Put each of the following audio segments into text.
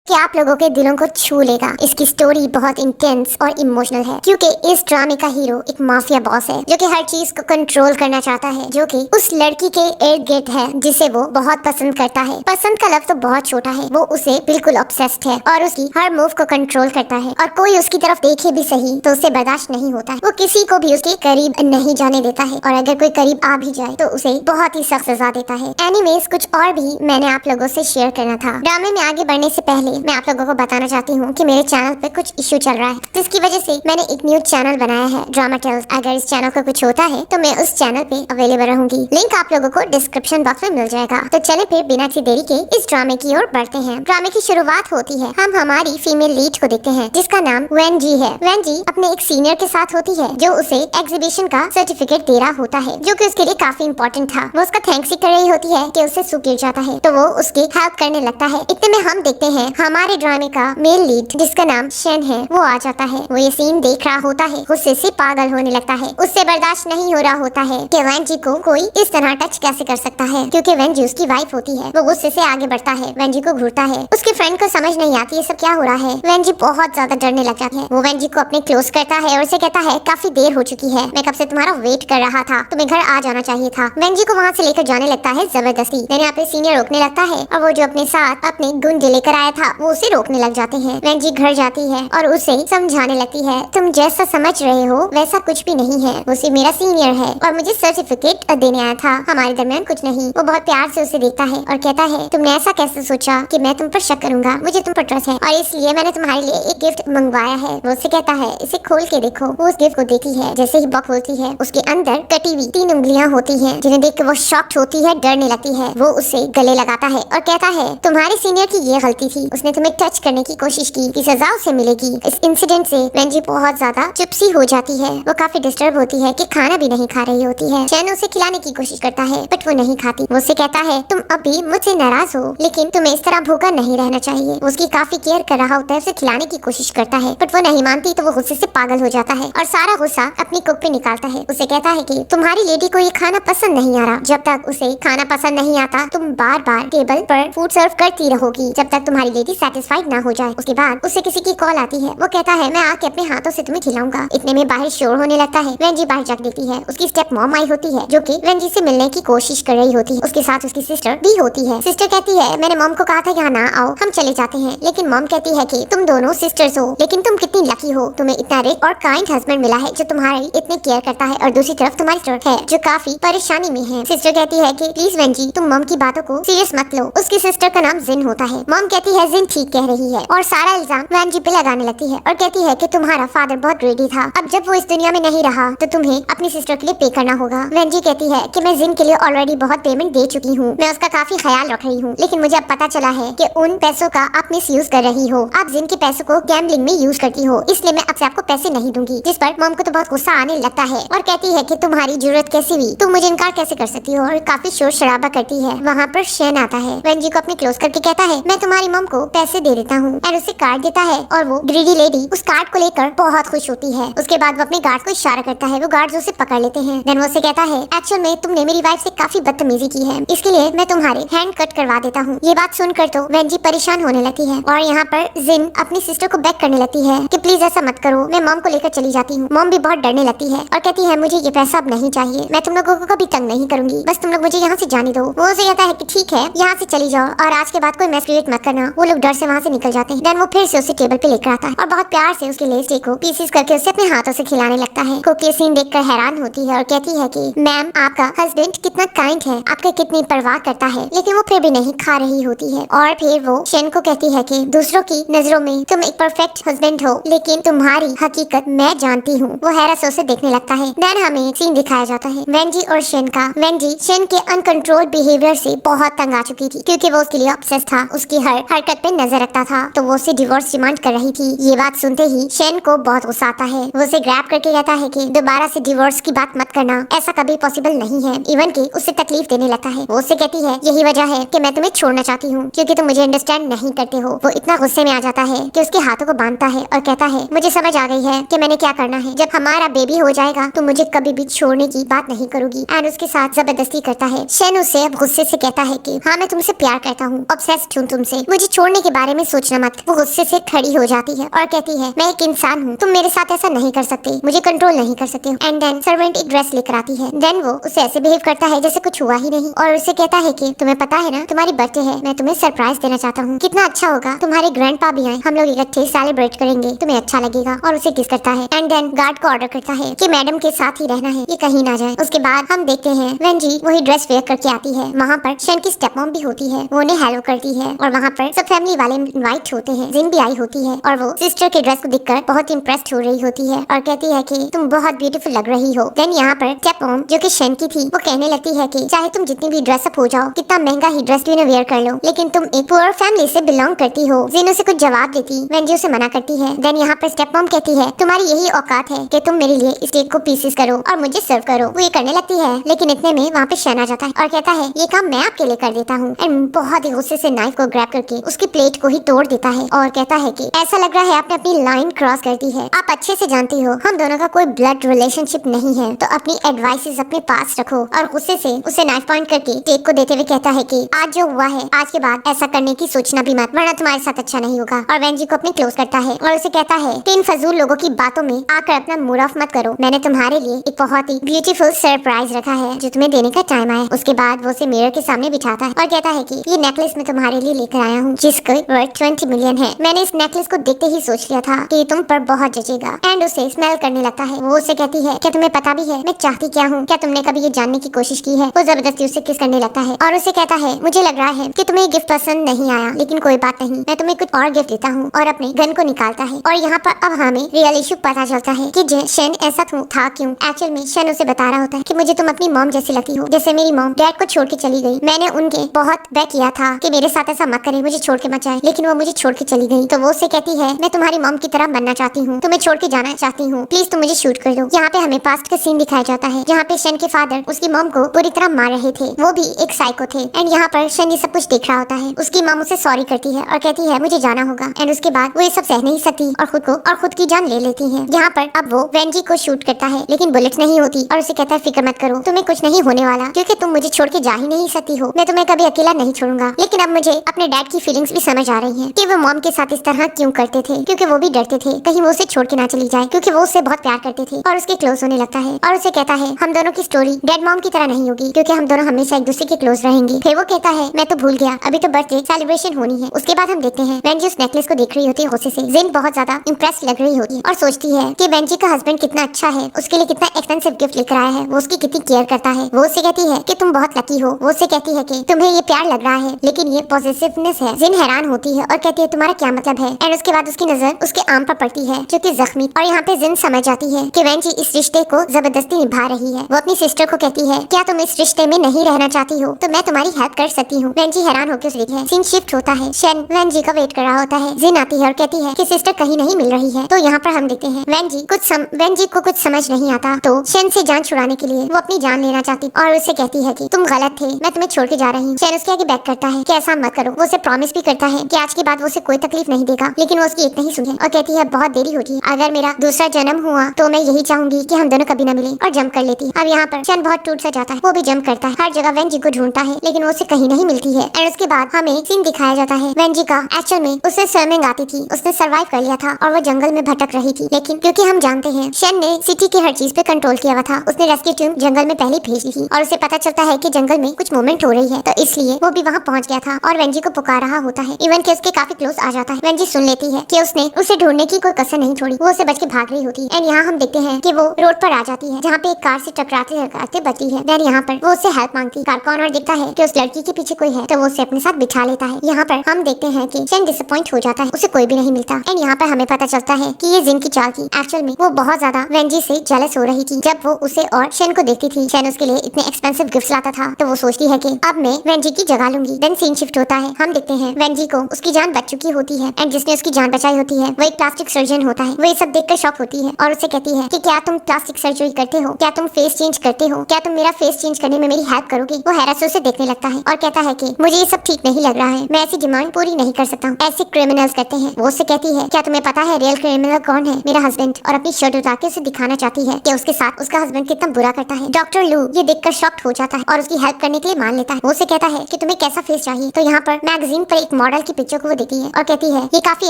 कि आप लोगों के दिलों को छू लेगा। इसकी स्टोरी बहुत इंटेंस और इमोशनल है क्योंकि इस ड्रामे का हीरो एक माफिया बॉस है जो कि हर चीज को कंट्रोल करना चाहता है, जो कि उस लड़की के इर्द गिर्द है जिसे वो बहुत पसंद करता है। पसंद का लफ्ज तो बहुत छोटा है, वो उसे बिल्कुल ऑब्सेस्ड है और उसकी हर मूव को कंट्रोल करता है और कोई उसकी तरफ देखे भी सही तो उसे बर्दाश्त नहीं होता है। वो किसी को भी उसके करीब नहीं जाने देता है और अगर कोई करीब आ भी जाए तो उसे बहुत ही सख्त सजा देता है। एनीवेज कुछ और भी मैंने आप लोगों से शेयर करना था। ड्रामे में आगे बढ़ने से पहले मैं आप लोगों को बताना चाहती हूँ कि मेरे चैनल पे कुछ इश्यू चल रहा है, जिसकी वजह से मैंने एक न्यू चैनल बनाया है, ड्रामा टेल्स। अगर इस चैनल को कुछ होता है तो मैं उस चैनल पे अवेलेबल रहूंगी। लिंक आप लोगों को डिस्क्रिप्शन बॉक्स में मिल जाएगा। तो चले फिर बिना किसी देरी के इस ड्रामे की ओर बढ़ते हैं। ड्रामे की शुरुआत होती है, हम हमारी फीमेल लीड को देखते हैं जिसका नाम वेंजी है। वेंजी अपने एक सीनियर के साथ होती है जो उसे एग्जीबिशन का सर्टिफिकेट दे रहा होता है, जो कि उसके लिए काफी इंपॉर्टेंट था। वो उसका थैंक्स ही कर रही होती है कि उससे सूप गिर जाता है तो वो उसकी हेल्प करने लगता है। इतने में हम देखते हैं हमारे ड्रामे का मेल लीड जिसका नाम शेन है, वो आ जाता है। वो ये सीन देख रहा होता है, गुस्से से पागल होने लगता है। उससे बर्दाश्त नहीं हो रहा होता है कि वेंजी को कोई इस तरह टच कैसे कर सकता है, क्योंकि वेंजी उसकी वाइफ होती है। वो गुस्से से आगे बढ़ता है, वेंजी को घूरता है। उसके फ्रेंड को समझ नहीं आती ये सब क्या हो रहा है। वेंजी बहुत ज्यादा डरने लग जाती है। वो वेंजी को अपने क्लोज करता है और उसे कहता है काफी देर हो चुकी है, मैं कब से तुम्हारा वेट कर रहा था, तुम्हें घर आ जाना चाहिए था। वेंजी को वहाँ से लेकर जाने लगता है जबरदस्ती। मैंने अपने सीनियर रोकने लगता है और वो जो अपने साथ अपने गुंडे लेकर आया था वो उसे रोकने लग जाते हैं। वेंजी घर जाती है और उसे समझाने लगती है तुम जैसा समझ रहे हो वैसा कुछ भी नहीं है, वो सिर्फ मेरा सीनियर है और मुझे सर्टिफिकेट देने आया था, हमारे दरमियान कुछ नहीं। वो बहुत प्यार से उसे देखता है और कहता है तुमने ऐसा कैसे सोचा कि मैं तुम पर शक करूंगा, मुझे तुम पर ट्रस्ट है और इसलिए मैंने तुम्हारे लिए एक गिफ्ट मंगवाया है। वो उसे कहता है इसे खोल के देखो। वो उस गिफ्ट को देखती है, जैसे ही बॉक्स खोलती है उसके अंदर कटी हुई 3 उंगलियां होती हैं, जिन्हें देख के वो शॉक्ड होती है, डरने लगती है। वो उसे गले लगाता है और कहता है तुम्हारे सीनियर की ये गलती थी, उसने तुम्हें टच करने की कोशिश की सजा उसे मिलेगी। इस इंसिडेंट से वेंजी बहुत ज्यादा चिपसी हो जाती है। वो काफी डिस्टर्ब होती है कि खाना भी नहीं खा रही होती है। चैन उसे खिलाने की कोशिश करता है बट वो नहीं खाती। वो उसे कहता है तुम अभी मुझसे नाराज हो लेकिन तुम्हें इस तरह भूखा नहीं रहना चाहिए। वो उसकी काफी केयर कर रहा होता है, उसे खिलाने की कोशिश करता है बट वो नहीं मानती तो वो गुस्से से पागल हो जाता है और सारा गुस्सा अपनी कुक पे निकालता है। उसे कहता है कि तुम्हारी लेडी को ये खाना पसंद नहीं आ रहा, जब तक उसे खाना पसंद नहीं आता तुम बार बार टेबल पर फूड सर्व करती रहोगी जब तक तुम्हारी लेडी सेटिस्फाइड ना हो जाए। उसके बाद उसे किसी की कॉल आती है। वो कहता है मैं आके अपने हाथों से तुम्हें खिलाऊंगा। इतने में बाहर शोर होने लगता है। वेंजी बाहर जाके देखती है, उसकी स्टेप मॉम आई होती है जो कि वेंजी से मिलने की कोशिश कर रही होती है। उसके साथ उसकी सिस्टर भी होती है। सिस्टर कहती है मैंने मॉम को कहा था यहाँ ना आओ, हम चले जाते हैं, लेकिन मॉम कहती है कि तुम दोनों सिस्टर्स हो लेकिन तुम कितनी लकी हो, तुम्हें इतना रिच और काइंड हस्बैंड मिला है जो तुम्हारी इतने केयर करता है और दूसरी तरफ तुम्हारी सिस्टर है जो काफी परेशानी में है। सिस्टर कहती है कि प्लीज वेंजी तुम मॉम की बातों को सीरियस मत लो। उसकी सिस्टर का नाम जिन होता है। मॉम कहती है जिन ठीक कह रही है और सारा इल्जाम वेंजी पे लगाने लगती है और कहती है कि तुम्हारा फादर बहुत ग्रेडी था, अब जब वो इस दुनिया में नहीं रहा तो तुम्हें अपनी सिस्टर के लिए पे करना होगा। वेंजी कहती है कि मैं जिन के लिए ऑलरेडी बहुत पेमेंट दे चुकी हूँ, मैं उसका काफी ख्याल रख रही हूँ, लेकिन मुझे अब पता चला है कि उन पैसों का आप मिस यूज कर रही हो, आप जिन के पैसों को गैम्बलिंग में यूज करती हो, इसलिए मैं अब से आपको पैसे नहीं दूंगी। जिस पर मॉम को तो बहुत गुस्सा आने लगता है और कहती है कि तुम्हारी जरूरत कैसी हुई, तुम मुझे इनकार कैसे कर सकती हो, और काफी शोर शराबा करती है। वहाँ पर शेन आता है, वेंजी को अपने क्लोज करके कहता है मैं तुम्हारी मॉम को पैसे दे देता हूँ और उसे कार्ड देता है और वो ग्रीडी लेडी उस कार्ड को लेकर बहुत खुश होती है। उसके बाद वो अपने गार्ड को इशारा करता है, वो गार्ड उसे पकड़ लेते हैं। देन वो उसे कहता है एक्चुअल में तुमने मेरी वाइफ से काफी बदतमीजी की है, इसके लिए मैं तुम्हारे हैंड कट करवा देता हूँ। ये बात सुनकर तो वेंजी परेशान होने लगती है और यहाँ पर जिन अपनी सिस्टर को बैक करने लगती है कि प्लीज ऐसा मत करो, मैं मॉम को लेकर चली जाती हूँ। मॉम भी बहुत डरने लगती है और कहती है मुझे ये पैसा अब नहीं चाहिए, मैं तुम लोगों को कभी तंग नहीं करूंगी, बस तुम लोग मुझे यहाँ से जाने दो। वो उसे कहता है कि ठीक है यहाँ से चली जाओ और आज के बाद कोई मैस क्रिएट मत करना। वो लोग डर से वहाँ से निकल जाते हैं। देन वो फिर से उसे टेबल पे लेकर आता है और बहुत प्यार से उसके लेस डे को पीसेस करके उसे अपने हाथों से खिलाने लगता है। कुक ये सीन देखकर हैरान होती है और कहती है कि मैम आपका हस्बैंड कितना काइंड है, आपका कितनी परवाह करता है, लेकिन वो फिर भी नहीं खा रही होती है। और फिर वो शेन को कहती है कि दूसरों की नजरों में तुम एक परफेक्ट हस्बैंड हो लेकिन तुम्हारी हकीकत मैं जानती हूँ। वो हैरत से उसे देखने लगता है। देन हमें एक सीन दिखाया जाता है वेंजी और शेन का। वेंजी शेन के अनकंट्रोल बिहेवियर से बहुत तंग आ चुकी थी क्योंकि वो उसके लिए ऑब्सेस था, उसकी हर हरकत पे नजर रखता था, तो वो उसे डिवोर्स डिमांड कर रही थी। ये बात सुनते ही शेन को बहुत गुस्सा आता है। वो उसे ग्रैब करके कहता है कि दोबारा से डिवोर्स की बात मत करना, ऐसा कभी पॉसिबल नहीं है। इवन कि उसे तकलीफ देने लगता है। वो उससे कहती है यही वजह है कि मैं तुम्हें छोड़ना चाहती हूँ क्योंकि तुम मुझे अंडरस्टैंड नहीं करते हो। वो इतना गुस्से में आ जाता है कि उसके हाथों को बांधता है और कहता है मुझे समझ आ गई है कि मैंने क्या करना है, जब हमारा बेबी हो जाएगा तो मुझे कभी भी छोड़ने की बात नहीं करूंगी। एंड उसके साथ जबरदस्ती करता है। शेन उससे अब गुस्से से कहता है कि हाँ मैं तुमसे प्यार करता हूँ, ऑब्सेस्ड हूँ तुमसे, मुझे छोड़ने होने के बारे में सोचना मत। वो गुस्से से खड़ी हो जाती है और कहती है, मैं एक इंसान हूँ, तुम मेरे साथ ऐसा नहीं कर सकते, मुझे कंट्रोल नहीं कर सकते। एंड देन सर्वेंट एक ड्रेस लेकर आती है। देन वो उसे ऐसे बिहेव करता है जैसे कुछ हुआ ही नहीं और उसे कहता है कि तुम्हें पता है ना, तुम्हारी बर्थडे है, मैं तुम्हें सरप्राइज देना चाहता हूँ, कितना अच्छा होगा तुम्हारे ग्रैंडपा भी आए, हम लोग इकट्ठे सेलिब्रेट करेंगे, तुम्हें अच्छा लगेगा। और उसे किस करता है एंड देन गार्ड को ऑर्डर करता है कि मैडम के साथ ही रहना है, ये कहीं ना जाए। उसके बाद हम देखते हैं वेंजी वही ड्रेस वेयर करके आती है। वहाँ पर शन की स्टेप मॉम भी होती है, वो उन्हें हेलो करती है और वहाँ पर सब फैमिली वाले इनवाइट होते हैं। जिन भी आई होती है और वो सिस्टर के ड्रेस को देखकर बहुत इम्प्रेस्ड हो रही होती है और कहती है कि तुम बहुत ब्यूटीफुल लग रही हो। देन यहाँ पर स्टेप मॉम जो कि शन की थी, वो कहने लगती है कि चाहे तुम जितनी भी ड्रेसअप हो जाओ, कितना महंगा ही ड्रेस भी वेयर कर लो, लेकिन तुम एक पुअर फैमिली से बिलोंग करती हो। जिन उसे कुछ जवाब देती, वेंजी उसे मना करती है। देन यहाँ पर स्टेप मॉम कहती है, तुम्हारी यही औकात है कि तुम मेरे लिए इस केक को पीसेस करो और मुझे सर्व करो। वो ये करने लगती है, लेकिन इतने में वहाँ पे शन आ जाता है और कहता है, ये काम मैं आपके लिए कर देता हूँ। एंड बहुत ही गुस्से से नाइफ को ग्रैब करके उसकी प्लेट को ही तोड़ देता है और कहता है कि ऐसा लग रहा है आपने अपनी लाइन क्रॉस कर दी है। आप अच्छे से जानती हो हम दोनों का कोई ब्लड रिलेशनशिप नहीं है, तो अपनी एडवाइसेस अपने पास रखो। और गुस्से से उसे नाइफ पॉइंट करके केक को देते हुए कहता है कि आज जो हुआ है, आज के बाद ऐसा करने की सोचना भी मत, वरना तुम्हारे साथ अच्छा नहीं होगा। और वेंजी को अपने क्लोज करता है और उसे कहता है कि इन फजूल लोगों की बातों में आकर अपना मूड ऑफ मत करो, मैंने तुम्हारे लिए एक बहुत ही ब्यूटीफुल सरप्राइज रखा है जो तुम्हें देने का टाइम आया। उसके बाद वो उसे मिरर के सामने बिठाता है और कहता है कि ये नेकलेस मैं तुम्हारे लिए लेकर आया हूँ, जिसका वर्थ 20 मिलियन है। मैंने इस नेकलेस को देखते ही सोच लिया था कि तुम पर बहुत जचेगा। एंड उसे स्मेल करने लगता है। वो उसे कहती है, क्या तुम्हें पता भी है मैं चाहती क्या हूँ? क्या तुमने कभी ये जानने की कोशिश की है? वो जबरदस्ती उसे किस करने लगता है और उसे कहता है, मुझे लग रहा है कि तुम्हें ये गिफ्ट पसंद नहीं आया, लेकिन कोई बात नहीं, मैं तुम्हें कुछ और गिफ्ट देता हूँ। और अपने गन को निकालता है और यहाँ पर अब हमें रियल इशू पता चलता है कि शन ऐसा था क्यों। एक्चुअल में शन उसे बता रहा होता है कि मुझे तुम अपनी मॉम जैसी लगती हो, जैसे मेरी मॉम डैड को छोड़ के चली गई। मैंने उनके बहुत बेग किया था कि मेरे साथ ऐसा मत करे, मुझे छोड़ के मत जाए, लेकिन वो मुझे छोड़ के चली गई। तो वो उसे कहती है, मैं तुम्हारी मॉम की तरह बनना चाहती हूँ, तुम्हें छोड़ के जाना चाहती हूँ, प्लीज तुम मुझे शूट कर लो। यहाँ पे हमें पास्ट का सीन दिखाया जाता है जहाँ पे शन के फादर उसकी मॉम को पूरी तरह मार रहे थे, वो भी एक साइको थे। एंड यहाँ पर शन ये सब कुछ देख रहा होता है। उसकी मॉम उसे सॉरी करती है और कहती है मुझे जाना होगा। एंड उसके बाद वो ये सब सह नहीं सकती और खुद की जान ले लेती है। यहाँ पर अब वो वेंजी को शूट करता है, लेकिन बुलेट नहीं होती और उसे कहता है, फिक्र मत करो, तुम्हें कुछ नहीं होने वाला, क्योंकि तुम मुझे छोड़ के जा ही नहीं सकती हो, मैं तुम्हें कभी अकेला नहीं छोड़ूंगा। लेकिन अब मुझे अपने डैड की फीलिंग्स भी समझ आ रही हैं कि वो मॉम के साथ इस तरह क्यों करते थे, क्योंकि वो भी डरते थे कहीं वो उसे छोड़ के ना चली जाए, क्योंकि वो उससे बहुत प्यार करते थे। और उसके क्लोज होने लगता है और उसे कहता है, हम दोनों की स्टोरी डैड मॉम की तरह नहीं होगी, क्योंकि हम दोनों हमेशा एक दूसरे के क्लोज रहेंगे। फिर वो कहता है, मैं तो भूल गया, अभी तो बर्थडे सेलिब्रेशन होनी है। उसके बाद हम देखते हैं वेंजी उस नेकलेस को देख रही होती है गुस्से से। जिन बहुत ज्यादा इंप्रेस लग रही होती है और सोचती है कि वेंजी का हस्बैंड कितना अच्छा है, उसके लिए कितना एक्सपेंसिव गिफ्ट लेकर आया है, वो उसकी कितनी केयर करता है। वो उससे कहती है कि तुम बहुत लकी हो। वो उससे कहती है कि तुम्हें ये प्यार लग रहा है, लेकिन ये पॉजिटिवनेस है। जिन हैरान होती है और कहती है, तुम्हारा क्या मतलब है? एंड उसके बाद उसकी नजर उसके आर्म पर पड़ती है जो कि जख्मी, और यहाँ पे जिन समझ जाती है कि वेंजी इस रिश्ते को जबरदस्ती निभा रही है। वो अपनी सिस्टर को कहती है, क्या तुम इस रिश्ते में नहीं रहना चाहती हो तो मैं तुम्हारी हेल्प कर सकती हूँ। वेंजी हैरान होकर देखती है। सीन शिफ्ट होता है। शन वेंजी का वेट कर रहा होता है। जिन आती है और कहती है कि सिस्टर कहीं नहीं मिल रही है। तो यहाँ पर हम देखते हैं वेंजी को कुछ समझ नहीं आता, तो शन से जान छुड़ाने के लिए वो अपनी जान लेना चाहती और उससे कहती है कि तुम गलत थे, मैं तुम्हें छोड़ के जा रही हूँ। शन उसके आगे बैक करता है कि ऐसा मत करो। वो उसे प्रॉमिस भी करता है कि आज के बाद वो उसे कोई तकलीफ नहीं देगा, लेकिन वो उसकी एक नहीं सुने और कहती है, बहुत देरी हो गई, अगर मेरा दूसरा जन्म हुआ तो मैं यही चाहूंगी कि हम दोनों कभी न मिले, और जंप कर लेती। अब यहाँ पर शन बहुत टूट सा जाता है। वो भी जंप करता है, हर जगह वेंजी को ढूंढता है, लेकिन वो उसे कहीं नहीं मिलती है। एंड उसके बाद हमें सीन दिखाया जाता है वेंजी का। एक्चुअल में उसे स्विमिंग आती थी, उसने सर्वाइव कर लिया था और वो जंगल में भटक रही थी, लेकिन क्योंकि हम जानते हैं शन ने सिटी की हर चीज पे कंट्रोल किया हुआ था, उसने रेस्क्यू टीम जंगल में पहले भेजी थी और उसे पता चलता है कि जंगल में कुछ मूवमेंट हो रही है, तो इसलिए वो भी वहाँ पहुँच गया था और वेंजी को पुकार रहा होता है। इवन के उसके काफी क्लोज आ जाता है। वेंजी सुन लेती है कि उसने उसे ढूंढने की कोई कसर नहीं छोड़ी, वो उसे बच के भाग रही होती है। एंड यहाँ हम देखते हैं कि वो रोड पर आ जाती है जहाँ पे एक कार से टकराते बची है। देन यहाँ पर वो उससे हेल्प मांगती। कार को ऑनर देखता है कि उस लड़की के पीछे कोई है, तो वो उसे अपने साथ बिठा लेता है। यहाँ पर हम देखते हैं कि शन डिसअपॉइंट हो जाता है, उसे कोई भी नहीं मिलता। एंड यहाँ पर हमें पता चलता है कि ये जिन की चाल थी। एक्चुअल में वो बहुत ज्यादा वेंजी से जेलस हो रही थी। जब वो उसे और शन को देखती थी, शन उसके लिए इतने एक्सपेंसिव गिफ्ट्स लाता था, तो वो सोचती है कि अब मैं वेंजी की जगह लूंगी। देन सीन शिफ्ट होता है। हम देखते हैं वेंजी को उसकी जान बच चुकी होती है एंड जिसने उसकी जान बचाई होती है वो एक प्लास्टिक सर्जन होता है। वो ये सब देखकर शॉक होती है और उसे कहती है कि क्या तुम प्लास्टिक सर्जरी करते हो, क्या तुम फेस चेंज करते हो, क्या तुम मेरा फेस चेंज करने में मेरी हेल्प करोगे? वो हैरत से उसे देखने लगता है और कहता है कि मुझे ये सब ठीक नहीं लग रहा है, मैं ऐसी डिमांड पूरी नहीं कर सकता हूँ, ऐसे क्रिमिनल्स करते हैं। वो उससे कहती है, क्या तुम्हें पता है रियल क्रिमिनल कौन है? मेरा हस्बैंड। और अपनी शर्ट उतार के उसे दिखाना चाहती है कि उसके साथ उसका हस्बैंड कितना बुरा करता है। डॉक्टर लू ये देखकर शॉक्ड हो जाता है और उसकी हेल्प करने के लिए मान लेता है। वो उसे कहता है कि तुम्हें कैसा फेस चाहिए? तो यहाँ पर मैगजीन पर एक मॉडल की पिक्चर को वो देखती है और कहती है ये काफी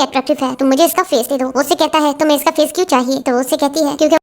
अट्रैक्टिव है, तुम मुझे इसका फेस दे दो। वो उससे कहता है तुम्हें इसका फेस क्यों चाहिए? तो वो उससे कहती है क्योंकि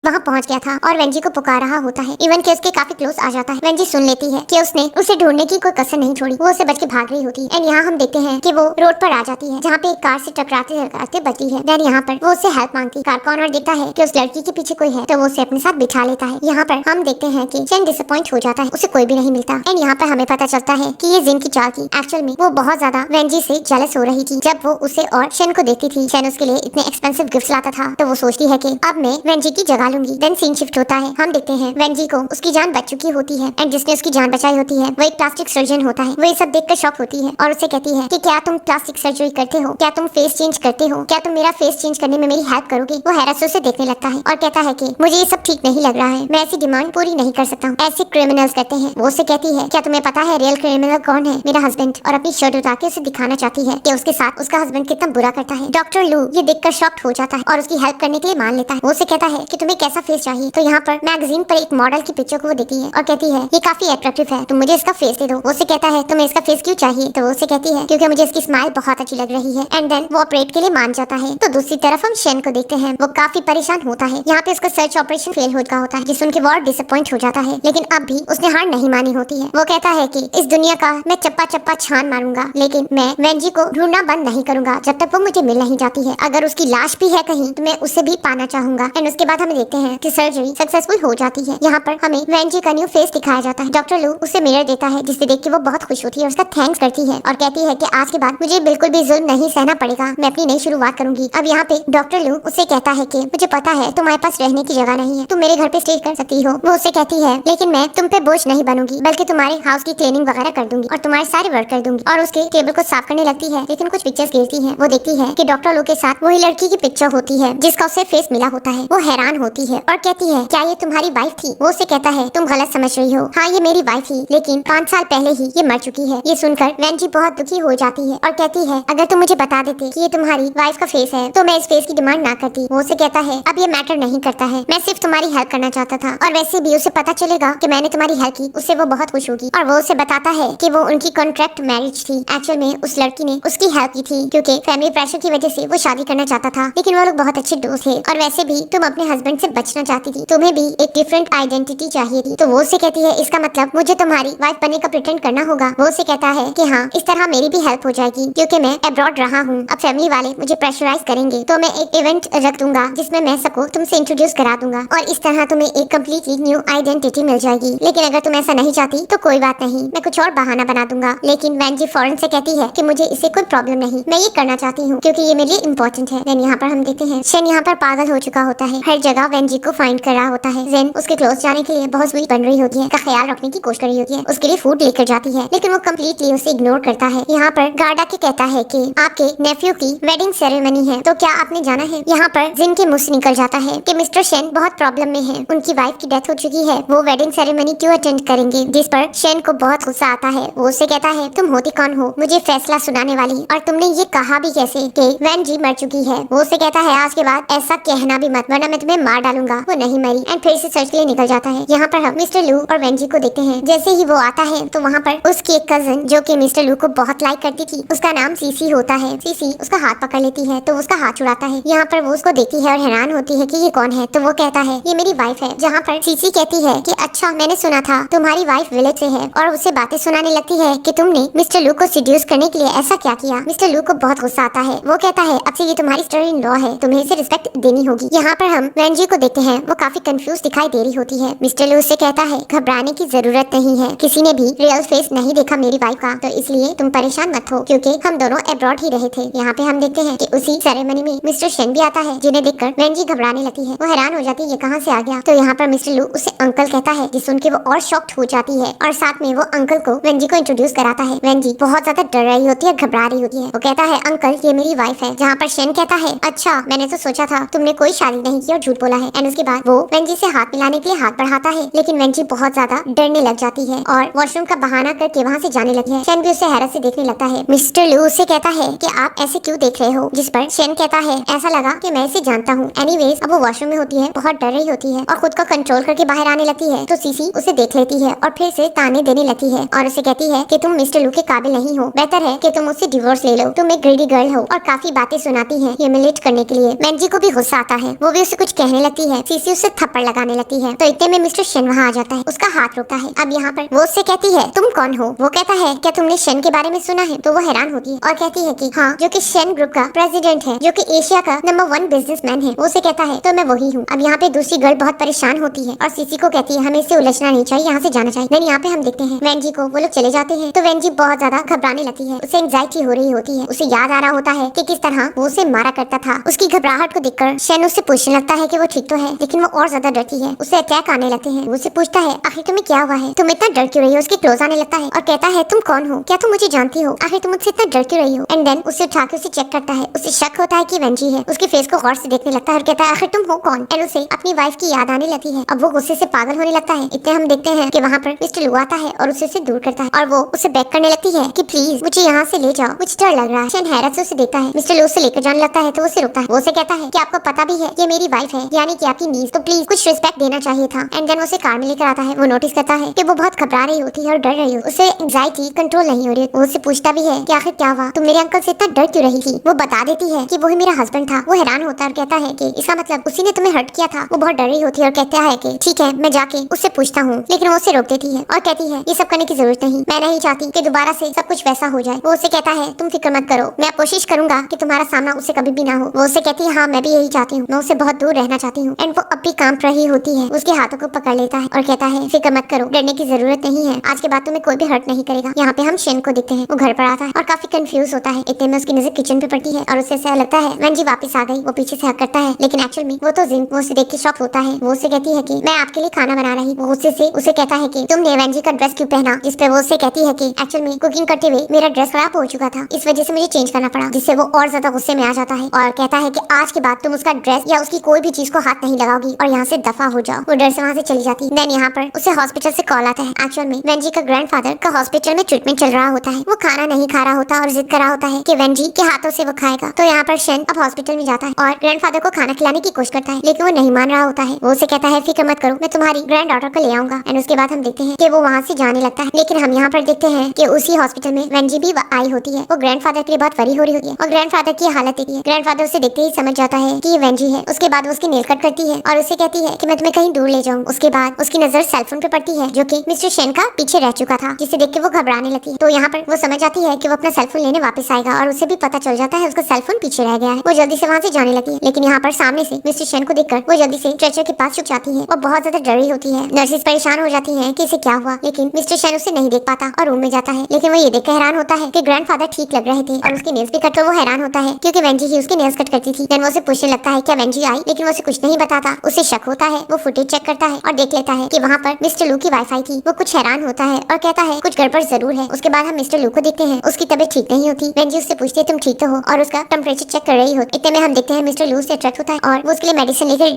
वहाँ पहुंच गया था और वेंजी को पुकार रहा होता है। इवन के उसके काफी क्लोज आ जाता है। वेंजी सुन लेती है कि उसने उसे ढूंढने की कोई कसर नहीं छोड़ी, वो उसे बच के भाग रही होती है। एंड यहाँ हम देखते हैं कि वो रोड पर आ जाती है जहाँ पे एक कार से टकराते बचती है। देन यहाँ पर वो उससे हेल्प मांगती है। कार का ऑनर देखता है कि उस लड़की के पीछे कोई है तो वो उसे अपने साथ बिठा लेता है। यहाँ पर हम देखते हैं कि शेन डिसअपॉइंट हो जाता है, उसे कोई भी नहीं मिलता। एंड यहाँ पर हमें पता चलता है कि ये जिन की चाल थी। एक्चुअल में वो बहुत ज्यादा वेंजी से जेलस हो रही थी जब वो उसे और शेन को देखती थी। शेन उसके लिए इतने एक्सपेंसिव गिफ्ट लाता था तो वो सोचती है कि अब मैं वेंजी की जगह लूंगी। देन सीन शिफ्ट होता है। हम देखते हैं वेंजी को उसकी जान बच चुकी होती है एंड जिसने उसकी जान बचाई होती है वो एक प्लास्टिक सर्जन होता है। वो ये सब देखकर शॉक होती है और उसे कहती है कि क्या तुम प्लास्टिक सर्जरी करते हो, क्या तुम फेस चेंज करते हो, क्या तुम मेरा फेस चेंज करने में मेरी हेल्प करोगे? वो हैरत से उसे देखने लगता है और कहता है कि मुझे ये सब ठीक नहीं लग रहा है, मैं ऐसी डिमांड पूरी नहीं कर सकता हूँ, ऐसे क्रिमिनल्स करते हैं। वो उसे कहती है क्या तुम्हें पता है रियल क्रिमिनल कौन है? मेरा हस्बैंड। और अपनी शर्ट उतार के उसे दिखाना चाहती है कि उसके साथ उसका हस्बैंड कितना बुरा करता है। डॉक्टर लू ये देखकर शॉक्ड हो जाता है और उसकी हेल्प करने के लिए मान लेता है। वो उसे कहता है कि तुम्हें कैसा फेस चाहिए? तो यहाँ पर मैगजीन पर एक मॉडल की पिक्चर को वो देखती है और कहती है ये काफी अट्रैक्टिव है, तुम मुझे इसका फेस दे दो। वो उसे कहता है तुम्हें इसका फेस क्यों चाहिए? तो वो उसे कहती है क्योंकि मुझे इसकी स्माइल बहुत अच्छी लग रही है। एंड देन वो ऑपरेट के लिए मान जाता है। तो दूसरी तरफ हम शेन को देखते हैं, वो काफी परेशान होता है। यहाँ पे उसका सर्च ऑपरेशन फेल हो चुका होता है जिससे उनके वॉर डिसअपॉइंट हो जाता है, लेकिन अब भी उसने हार नहीं मानी होती है। वो कहता है कि इस दुनिया का मैं चप्पा चप्पा छान मारूंगा, लेकिन मैं वेंजी को ढूंढना बंद नहीं करूंगा जब तक वो मुझे मिल नहीं जाती है। अगर उसकी लाश भी है कहीं तो मैं उसे भी पाना चाहूंगा। एंड उसके बाद हमें देखते हैं कि सर्जरी सक्सेसफुल हो जाती है। यहाँ पर हमें वेंजी का न्यू फेस दिखाया जाता है। डॉक्टर लू उसे मिरर देता है जिसे देख के वो बहुत खुश होती है और उसका थैंक्स करती है और कहती है कि आज के बाद मुझे बिल्कुल भी जुल्म नहीं सहना पड़ेगा, मैं अपनी नई शुरुआत करूंगी। अब यहाँ पे डॉक्टर लू उसे कहता है कि मुझे पता है तुम्हारे पास रहने की जगह नहीं है, तुम मेरे घर पे स्टे कर सकती हो। वो उसे कहती है लेकिन मैं तुम पे बोझ नहीं बनूंगी, बल्कि तुम्हारे हाउस की क्लीनिंग वगैरह कर दूंगी और तुम्हारे सारे वर्क कर दूंगी। और उसके टेबल को साफ करने लगती है, लेकिन कुछ पिक्चर्स गिरती है। वो देखती है कि डॉक्टर लू के साथ वही लड़की की पिक्चर होती है जिसका उसे फेस मिला होता है। वो हैरान होती है और कहती है क्या ये तुम्हारी वाइफ थी? वो उसे कहता है तुम गलत समझ रही हो, हाँ ये मेरी वाइफ थी, लेकिन 5 साल पहले ही ये मर चुकी है। ये सुनकर वेंजी बहुत दुखी हो जाती है और कहती है अगर तुम मुझे बता देते कि ये तुम्हारी वाइफ का फेस है तो मैं इस फेस की डिमांड ना करती। वो उसे कहता है अब ये मैटर नहीं करता है, मैं सिर्फ तुम्हारी हेल्प करना चाहता था और वैसे भी उसे पता चलेगा कि मैंने तुम्हारी हेल्प की, उससे वो बहुत खुश होगी। और वो उसे बताता है कि वो उनकी कॉन्ट्रैक्ट मैरिज थी। एक्चुअल में उस लड़की ने उसकी हेल्प की थी क्योंकि फैमिली प्रेशर की वजह से वो शादी करना चाहता था, लेकिन वो लोग बहुत अच्छे दोस्त थे और वैसे भी तुम अपने हस्बैंड से बचना चाहती थी, तुम्हें भी एक डिफरेंट आइडेंटिटी चाहिए थी। तो वो उसे कहती है इसका मतलब मुझे तुम्हारी वाइफ बनने का प्रिटेंड करना होगा। वो उसे कहता है कि हाँ इस तरह मेरी भी हेल्प हो जाएगी क्योंकि मैं अब्रॉड रहा हूँ। अब फैमिली वाले मुझे प्रेशराइज करेंगे तो मैं एक इवेंट रख दूंगा जिसमें मैं सबको तुमसे इंट्रोड्यूस करा दूंगा और इस तरह तुम्हें एक कम्प्लीटली न्यू आइडेंटिटी मिल जाएगी। लेकिन अगर तुम ऐसा नहीं चाहती तो कोई बात नहीं, मैं कुछ और बहाना बना दूंगा। लेकिन वेंजी फौरन से कहती है कि मुझे इससे कोई प्रॉब्लम नहीं, मैं ये करना चाहती हूँ क्योंकि ये मेरे लिए इम्पोर्टेंट है। देन यहाँ पर हम देखते हैं शेन यहाँ पर पागल हो चुका होता है, हर जगह वेंजी को फाइंड कर रहा होता है। जेन उसके क्लोज जाने के लिए बहुत स्वीट बन रही होती है, का ख्याल रखने की कोशिश कर रही होती है, उसके लिए फूड लेकर जाती है, लेकिन वो कम्प्लीटली उसे इग्नोर करता है। यहाँ पर गार्डा के कहता है कि आपके नेफ्यू की वेडिंग सेरेमनी है तो क्या आपने जाना है? यहाँ पर जिन के मुंह से निकल जाता है कि मिस्टर शेन बहुत प्रॉब्लम में है, उनकी वाइफ की डेथ हो चुकी है, वो वेडिंग सेरेमनी क्यों अटेंड करेंगे? जिस पर शेन को बहुत गुस्सा आता है। वो उसे कहता है तुम होती कौन हो मुझे फैसला सुनाने वाली, और तुमने ये कहा भी कैसे कि वेंजी मर चुकी है? वो उसे कहता है आज के बाद ऐसा कहना भी मत वरना मैं तुम्हें मार डालूंगा। वो नहीं मरी एंड फिर से सर्च के लिए निकल जाता है। यहाँ पर हम मिस्टर लू और वेंजी को देखते हैं। जैसे ही वो आता है तो वहाँ पर उसकी एक कजन जो कि मिस्टर लू को बहुत लाइक करती थी, उसका नाम सीसी होता है। सीसी उसका हाथ पकड़ लेती है तो उसका हाथ छुड़ाता है। यहाँ पर वो उसको देखती है और हैरान होती है कि ये कौन है? तो वो कहता है ये मेरी वाइफ है। जहाँ पर सीसी कहती है कि अच्छा मैंने सुना था तुम्हारी वाइफ विलेज से है, और उसे बातें सुनाने लगती है कि तुमने मिस्टर लू को सीड्यूस करने के लिए ऐसा क्या किया। मिस्टर लू को बहुत गुस्सा आता है। वो कहता है अब से ये तुम्हारी सिस्टर इन लॉ है, तुम्हें इसे रिस्पेक्ट देनी होगी। यहाँ पर हम वेंजी को देखते हैं, वो काफी कंफ्यूज दिखाई दे रही होती है। मिस्टर लू से कहता है घबराने की जरूरत नहीं है, किसी ने भी रियल फेस नहीं देखा मेरी वाइफ का, तो इसलिए तुम परेशान मत हो क्योंकि हम दोनों अब्रॉड ही रहे थे। यहाँ पे हम देखते हैं कि उसी सेरेमनी में मिस्टर शेन भी आता है, जिन्हें देखकर वेंजी घबराने लगती है। वो हैरान हो जाती है ये कहाँ से आ गया। तो यहाँ पर मिस्टर लू उसे अंकल कहता है, जिस सुन के वो और शॉक्ड हो जाती है और साथ में वो अंकल को वेंजी को इंट्रोड्यूस कराता है। वेंजी बहुत ज्यादा डर रही होती है, घबरा रही होती है। वो कहता है अंकल ये मेरी वाइफ है। जहाँ पर शेन कहता है अच्छा मैंने तो सोचा था तुमने कोई शादी नहीं की और झूठ बोला है एंड उसके बाद वो वेंजी से हाथ मिलाने के लिए हाथ बढ़ाता है, लेकिन वेंजी बहुत ज्यादा डरने लग जाती है और वॉशरूम का बहाना करके वहाँ से जाने लगी है। शेन भी उसे हैरत से देखने लगता है। मिस्टर लू उससे कहता है कि आप ऐसे क्यों देख रहे हो, जिस पर शेन कहता है ऐसा लगा कि मैं इसे जानता हूँ। एनीवेज अब वो वॉशरूम में होती है, बहुत डर रही होती है और खुद को कंट्रोल करके बाहर आने लगती है तो सीसी उसे देख लेती है और फिर से ताने देने लगती है और उसे कहती है कि तुम मिस्टर लू के काबिल नहीं हो, बेहतर है कि तुम उससे डिवोर्स ले लो, तुम एक ग्रीडी गर्ल हो, और काफी बातें सुनाती है ह्यूमिलेट करने के लिए। वेंजी को भी गुस्सा आता है, वो भी उसे कुछ कहने लगती है। सीसी उसे थप्पड़ लगाने लगती है तो इतने में मिस्टर शेन वहाँ आ जाता है, उसका हाथ रोकता है। अब यहाँ पर वो उससे कहती है तुम कौन हो। वो कहता है क्या तुमने शेन के बारे में सुना है। तो वो हैरान होती है और कहती है कि हाँ, जो कि शेन ग्रुप का प्रेसिडेंट है, जो कि एशिया का नंबर 1 बिजनेसमैन है। वो उसे कहता है तो मैं वही हूँ। अब यहाँ पे दूसरी गर्ल बहुत परेशान होती है और सीसी को कहती है हमें इससे उलझना नहीं चाहिए, यहाँ से जाना चाहिए। देन यहाँ पे हम देखते हैं वेंजी को, वो लोग चले जाते हैं तो वेंजी बहुत ज्यादा घबराने लगती है, उसे एंजाइटी हो रही होती है। उसे याद आ रहा होता है कि किस तरह वो उसे मारा करता था। उसकी घबराहट को देखकर शेन उससे पूछने लगता है कि वो ठीक तो है, लेकिन वो और ज्यादा डरती है, उसे अटैक आने लगते हैं। वो उसे पूछता है आखिर तुम्हें क्या हुआ है, तुम इतना डर क्यों रही हो। उसके क्लोज आने लगता है और कहता है तुम कौन हो, क्या तुम मुझे जानती हो, आखिर तुम मुझसे इतना डर क्यों रही हो। एंड देन उसे उठा के उसे चेक करता है, उसे शक होता है कि वेंजी है। उसके फेस को गौर से देखने लगता है और कहता है आखिर तुम हो कौन। एंड उसे अपनी वाइफ की याद आने लगती है। अब वो गुस्से से पागल होने लगता है। इतने हम देखते हैं कि वहाँ पर मिस्टर लू आता है और उसे दूर करता है और वो उसे बैक करने लगती है कि प्लीज मुझे यहाँ से ले जाओ, मुझे डर लग रहा है। शेन हैरत से उसे देखता है। मिस्टर लू उसे लेकर जाने लगता है तो वो उसे रोकता है। वो उसे कहता है कि आपको पता भी है ये मेरी वाइफ है, यानी कि आपकी नीज, तो प्लीज कुछ रिस्पेक्ट देना चाहिए था। एंड देन उसे कार में लेकर आता है। वो नोटिस करता है कि वो बहुत घबरा रही होती है और डर रही होती है, उसे एंजाइटी कंट्रोल नहीं हो रही। वो उससे पूछता भी है कि आखिर क्या हुआ, तुम मेरे अंकल से इतना डर क्यों रही थी। वो बता देती है कि वो ही मेरा हस्बैंड था। वो हैरान होता है और कहता है कि इसका मतलब उसी ने तुम्हें हर्ट किया था। वो बहुत डर रही होती है और कहता है कि ठीक है मैं जाके उससे पूछता हूँ, लेकिन वो उसे रोक देती है और कहती है ये सब करने की जरूरत नहीं, मैं नहीं चाहती कि दोबारा से सब कुछ वैसा हो जाए। वो उसे कहता है तुम फिक्र मत करो, मैं कोशिश करूंगा कि तुम्हारा सामना उससे कभी भी ना हो। वो उसे कहती है हाँ मैं भी यही चाहती हूँ, मैं उससे बहुत दूर रहना चाहती हूँ। एंड वो अब भी कांप रही होती है, उसके हाथों को पकड़ लेता है और कहता है फिक्र मत करो, डरने की जरूरत नहीं है, आज के बाद तुम्हें कोई भी हर्ट नहीं करेगा। यहाँ पे हम शेन को देखते हैं, वो घर पर आता है और काफी कंफ्यूज होता है। इतने में उसकी नजर किचन पे पड़ती है और उसे ऐसा लगता है वेंजी वापस आ गई। वो पीछे से हक करता है, लेकिन एक्चुअल में वो तो जिन। वो उसे देख के शॉक होता है। वो उसे कहती है कि मैं आपके लिए खाना बना रही। वो गुस्से से उसे कहता है कि तुमने वेंजी का ड्रेस क्यों पहना, जिस पे वो उसे कहती है कि एक्चुअल में कुकिंग करते हुए मेरा ड्रेस खराब हो चुका था, इस वजह से मुझे चेंज करना पड़ा, जिससे वो और ज्यादा गुस्से में आ जाता है और कहता है कि आज के बाद तुम उसका ड्रेस या उसकी कोई भी चीज को हाथ नहीं लगाओगी और यहाँ से दफा हो जाओ। वो डर से वहाँ से चली जाती। देन यहाँ पर उसे हॉस्पिटल से कॉल आता है। एक्चुअल में वेंजी का ग्रैंडफादर का हॉस्पिटल में ट्रीटमेंट चल रहा होता है। वो खाना नहीं खा रहा होता और जिद कर रहा होता है कि वेंजी के हाथों से वो खाएगा। तो यहाँ पर शेन अब हॉस्पिटल में जाता है और ग्रैंडफादर को खाना खिलाने की कोशिश करता है, लेकिन वो नहीं मान रहा होता है। वो उसे कहता है फिक्र मत करो, मैं तुम्हारी ग्रैंड डॉटर को ले आऊंगा। एंड उसके बाद हम देखते हैं कि वो वहाँ से जाने लगता है। लेकिन हम यहाँ पर देखते हैं कि उसी हॉस्पिटल में वेंजी भी आई होती है। वो ग्रैंडफादर के लिए बहुत वरी हो रही होती है और ग्रैंडफादर की हालत देखती है। ग्रैंडफादर उसे देखते ही समझ जाता है कि ये वेंजी है। उसके बाद वो उसकी नेल कट करती है और उसे कहती है कि मैं तुम्हें कहीं दूर ले जाऊँ। उसके बाद उसकी नजर सेलफोन पे पड़ती है, जो कि मिस्टर शेन का पीछे रह चुका था, जिसे देख के वो घबराने लगती है। तो यहाँ पर वो समझ जाती है कि वो अपना सेलफोन लेने वापस आएगा और उसे भी पता चल जाता है उसका सेलफोन पीछे रह गया है। वो जल्दी से वहाँ से जाने लगती है, लेकिन यहाँ पर सामने से मिस्टर शेन को देखकर वो जल्दी से स्ट्रेचर के पास झुक जाती है और बहुत ज्यादा डरी होती है। नर्सेस परेशान हो जाती है कि इसे क्या हुआ, लेकिन मिस्टर शेन उसे नहीं देख पाता और रूम में जाता है। लेकिन वो ये देख हैरान होता है कि ग्रैंडफादर ठीक लग रहे थे और उसके नेल्स भी कट। तो वो हैरान होता है क्योंकि वेंजी ही उसके नेल्स कट करती थी। देन वो उसे पूछने लगता है क्या वेंजी आई, लेकिन वो उसे कुछ नहीं बताता। उसे शक होता है। वो फुटेज चेक करता है और देख लेता है कि वहाँ पर मिस्टर लू की वाईफाई थी। वो कुछ हैरान होता है और कहता है कुछ गड़बड़ जरूर है। उसके बाद हम मिस्टर लू को देखते हैं, उसकी तबीयत ठीक नहीं होती। वेंजी उससे पूछती है तुम ठीक तो हो, और उसका टेम्परेचर चेक कर रही हो। इतने में हम देखते हैं मिस्टर लू से अट्रैक्ट होता है और वो उसके लिए मेडिसिन लेकर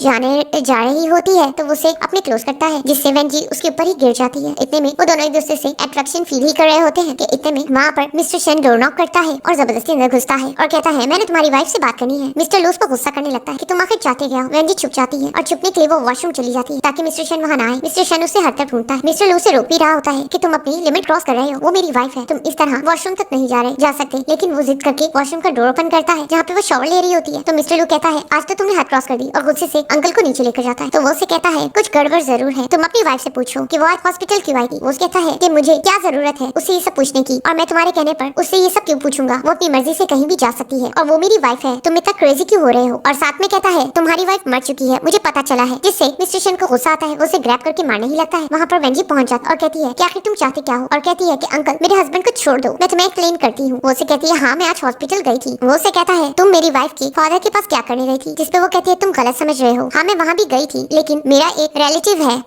जा रही होती है। तो वो उसे अपने क्लोज करता है, जिससे वेंजी उसके ऊपर ही गिर जाती है। इतने में वो दोनों एक दूसरे से अट्रैक्शन फील ही कर रहे होते हैं कि इतने में वहाँ पर मिस्टर शेन डोर नॉक करता है और जबरदस्ती अंदर घुसता है और कहता है मैंने तुम्हारी वाइफ से बात करनी है। मिस्टर लू को गुस्सा करने लगता है कि तुम आखिर चाहते क्या हो। वेंजी छुप जाती है और छुपने के लिए वो वॉशरूम चली जाती है ताकि मिस्टर शेन वहाँ ना आए। मिस्टर शेन उसे हर तरफ ढूंढता है। मिस्टर लू से रोक भी रहा होता है कि तुम अपनी लिमिट क्रॉस कर रहे हो, वो मेरी वाइफ है, तुम इस तरह वॉशरूम तक नहीं जा सकते। लेकिन वो जिद करके वॉशरूम का डोर ओपन करता है जहाँ पे वो शॉवर ले रही होती है। तो मिस्टर लू कहता है आज तो तुमने हद क्रॉस कर दी और गुस्से से अंकल को नीचे लेकर जाता है। तो वो उसे कहता है कुछ गड़बड़ जरूर है, तुम अपनी वाइफ से पूछो कि वो आज हॉस्पिटल क्यों आई थी। वो कहता है कि मुझे क्या जरूरत है उससे ये सब पूछने की, और मैं तुम्हारे कहने पर उससे ये सब क्यों पूछूंगा, वो अपनी मर्जी से कहीं भी जा सकती है और वो मेरी वाइफ है, तुम इतना क्रेजी क्यों हो रहे हो। और साथ में कहता है तुम्हारी वाइफ मर चुकी है, मुझे पता चला है, जिससे मिस्टर शेन को गुस्सा आता है। वो उसे ग्रैब करके मारने ही लगता है। वहाँ पर वेंजी पहुंच जाता और कहती है कि आखिर तुम चाहते क्या हो, और कहती है कि अंकल मेरे हस्बैंड को छोड़ दो, मैं तुम्हें एक्सप्लेन करती हूँ। वो उसे कहती है हाँ मैं आज हॉस्पिटल गई थी। वो उसे कहता है तुम मेरी वाइफ के फादर के पास क्या करने गई थी, जिसपे वो कहती है तुम गलत समझ रहे हो। हाँ मैं वहाँ भी गई थी, लेकिन मेरा एक रिलेटिव है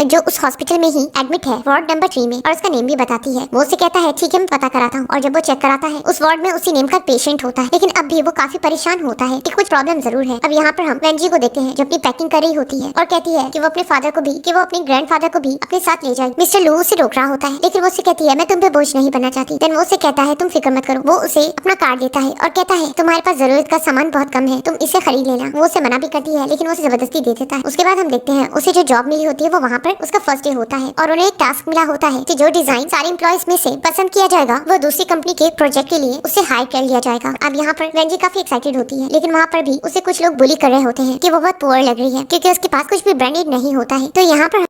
जो उस हॉस्पिटल में ही एडमिट है, वार्ड नंबर 3 में, और उसका नेम भी बताती है। वो उसे कहता है ठीक है मैं पता कराता हूँ। और जब वो चेक कराता है उस वार्ड में उसी नेम का पेशेंट होता है, लेकिन अब भी वो काफी परेशान होता है कि कुछ प्रॉब्लम जरूर है। अब यहाँ पर हम वेंजी को देखते देखते हैं जो अपनी पैकिंग कर रही होती है और कहती है कि वो अपने फादर को भी, कि वो अपने ग्रैंडफादर को भी अपने साथ ले जाए। मिस्टर लू उसे रोक रहा होता है, लेकिन वो उसे कहती है मैं तुम पे बोझ नहीं बनना चाहती। देन वो उसे कहता है तुम फिक्र मत करो। वो उसे अपना कार्ड देता है और कहता है तुम्हारे पास जरूरत का सामान बहुत कम है, तुम इसे खरीद लेना। वो उसे मना भी करती है, लेकिन वो उसे जबरदस्ती दे देता है। उसके बाद हम देखते हैं उसे जो जॉब मिली होती है वो वहाँ पर उसका फर्स्ट डे होता है और उन्हें एक टास्क मिला होता है कि जो डिजाइन सारे एम्प्लॉयज में से पसंद किया जाएगा वो दूसरी कंपनी के प्रोजेक्ट के लिए उसे हायर कर लिया जाएगा। अब यहाँ पर वेंजी काफी एक्साइटेड होती है, लेकिन वहाँ पर भी उसे कुछ लोग बुली कर रहे होते हैं कि वो बहुत पुअर लग रही है क्योंकि उसके पास कुछ भी ब्रांडेड नहीं होता है। तो यहाँ पर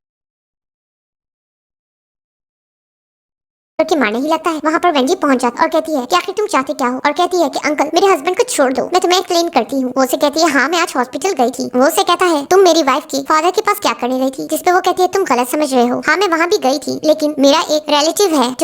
कि मारने ही लगता है। वहाँ पर वेंजी पहुंच जाता और कहती है कि आखिर तुम चाहते क्या हो, और कहती है कि अंकल मेरे हस्बैंड को छोड़ दो, मैं तुम्हें एक्सप्लेन करती हूँ। वो उसे कहती है हाँ मैं आज हॉस्पिटल गई थी। वो उसे कहता है तुम मेरी वाइफ के फादर के पास क्या करने गई थी, जिसपे वो कहती है तुम गलत समझ रहे हो। हाँ मैं वहाँ भी गई थी, लेकिन मेरा एक रिलेटिव है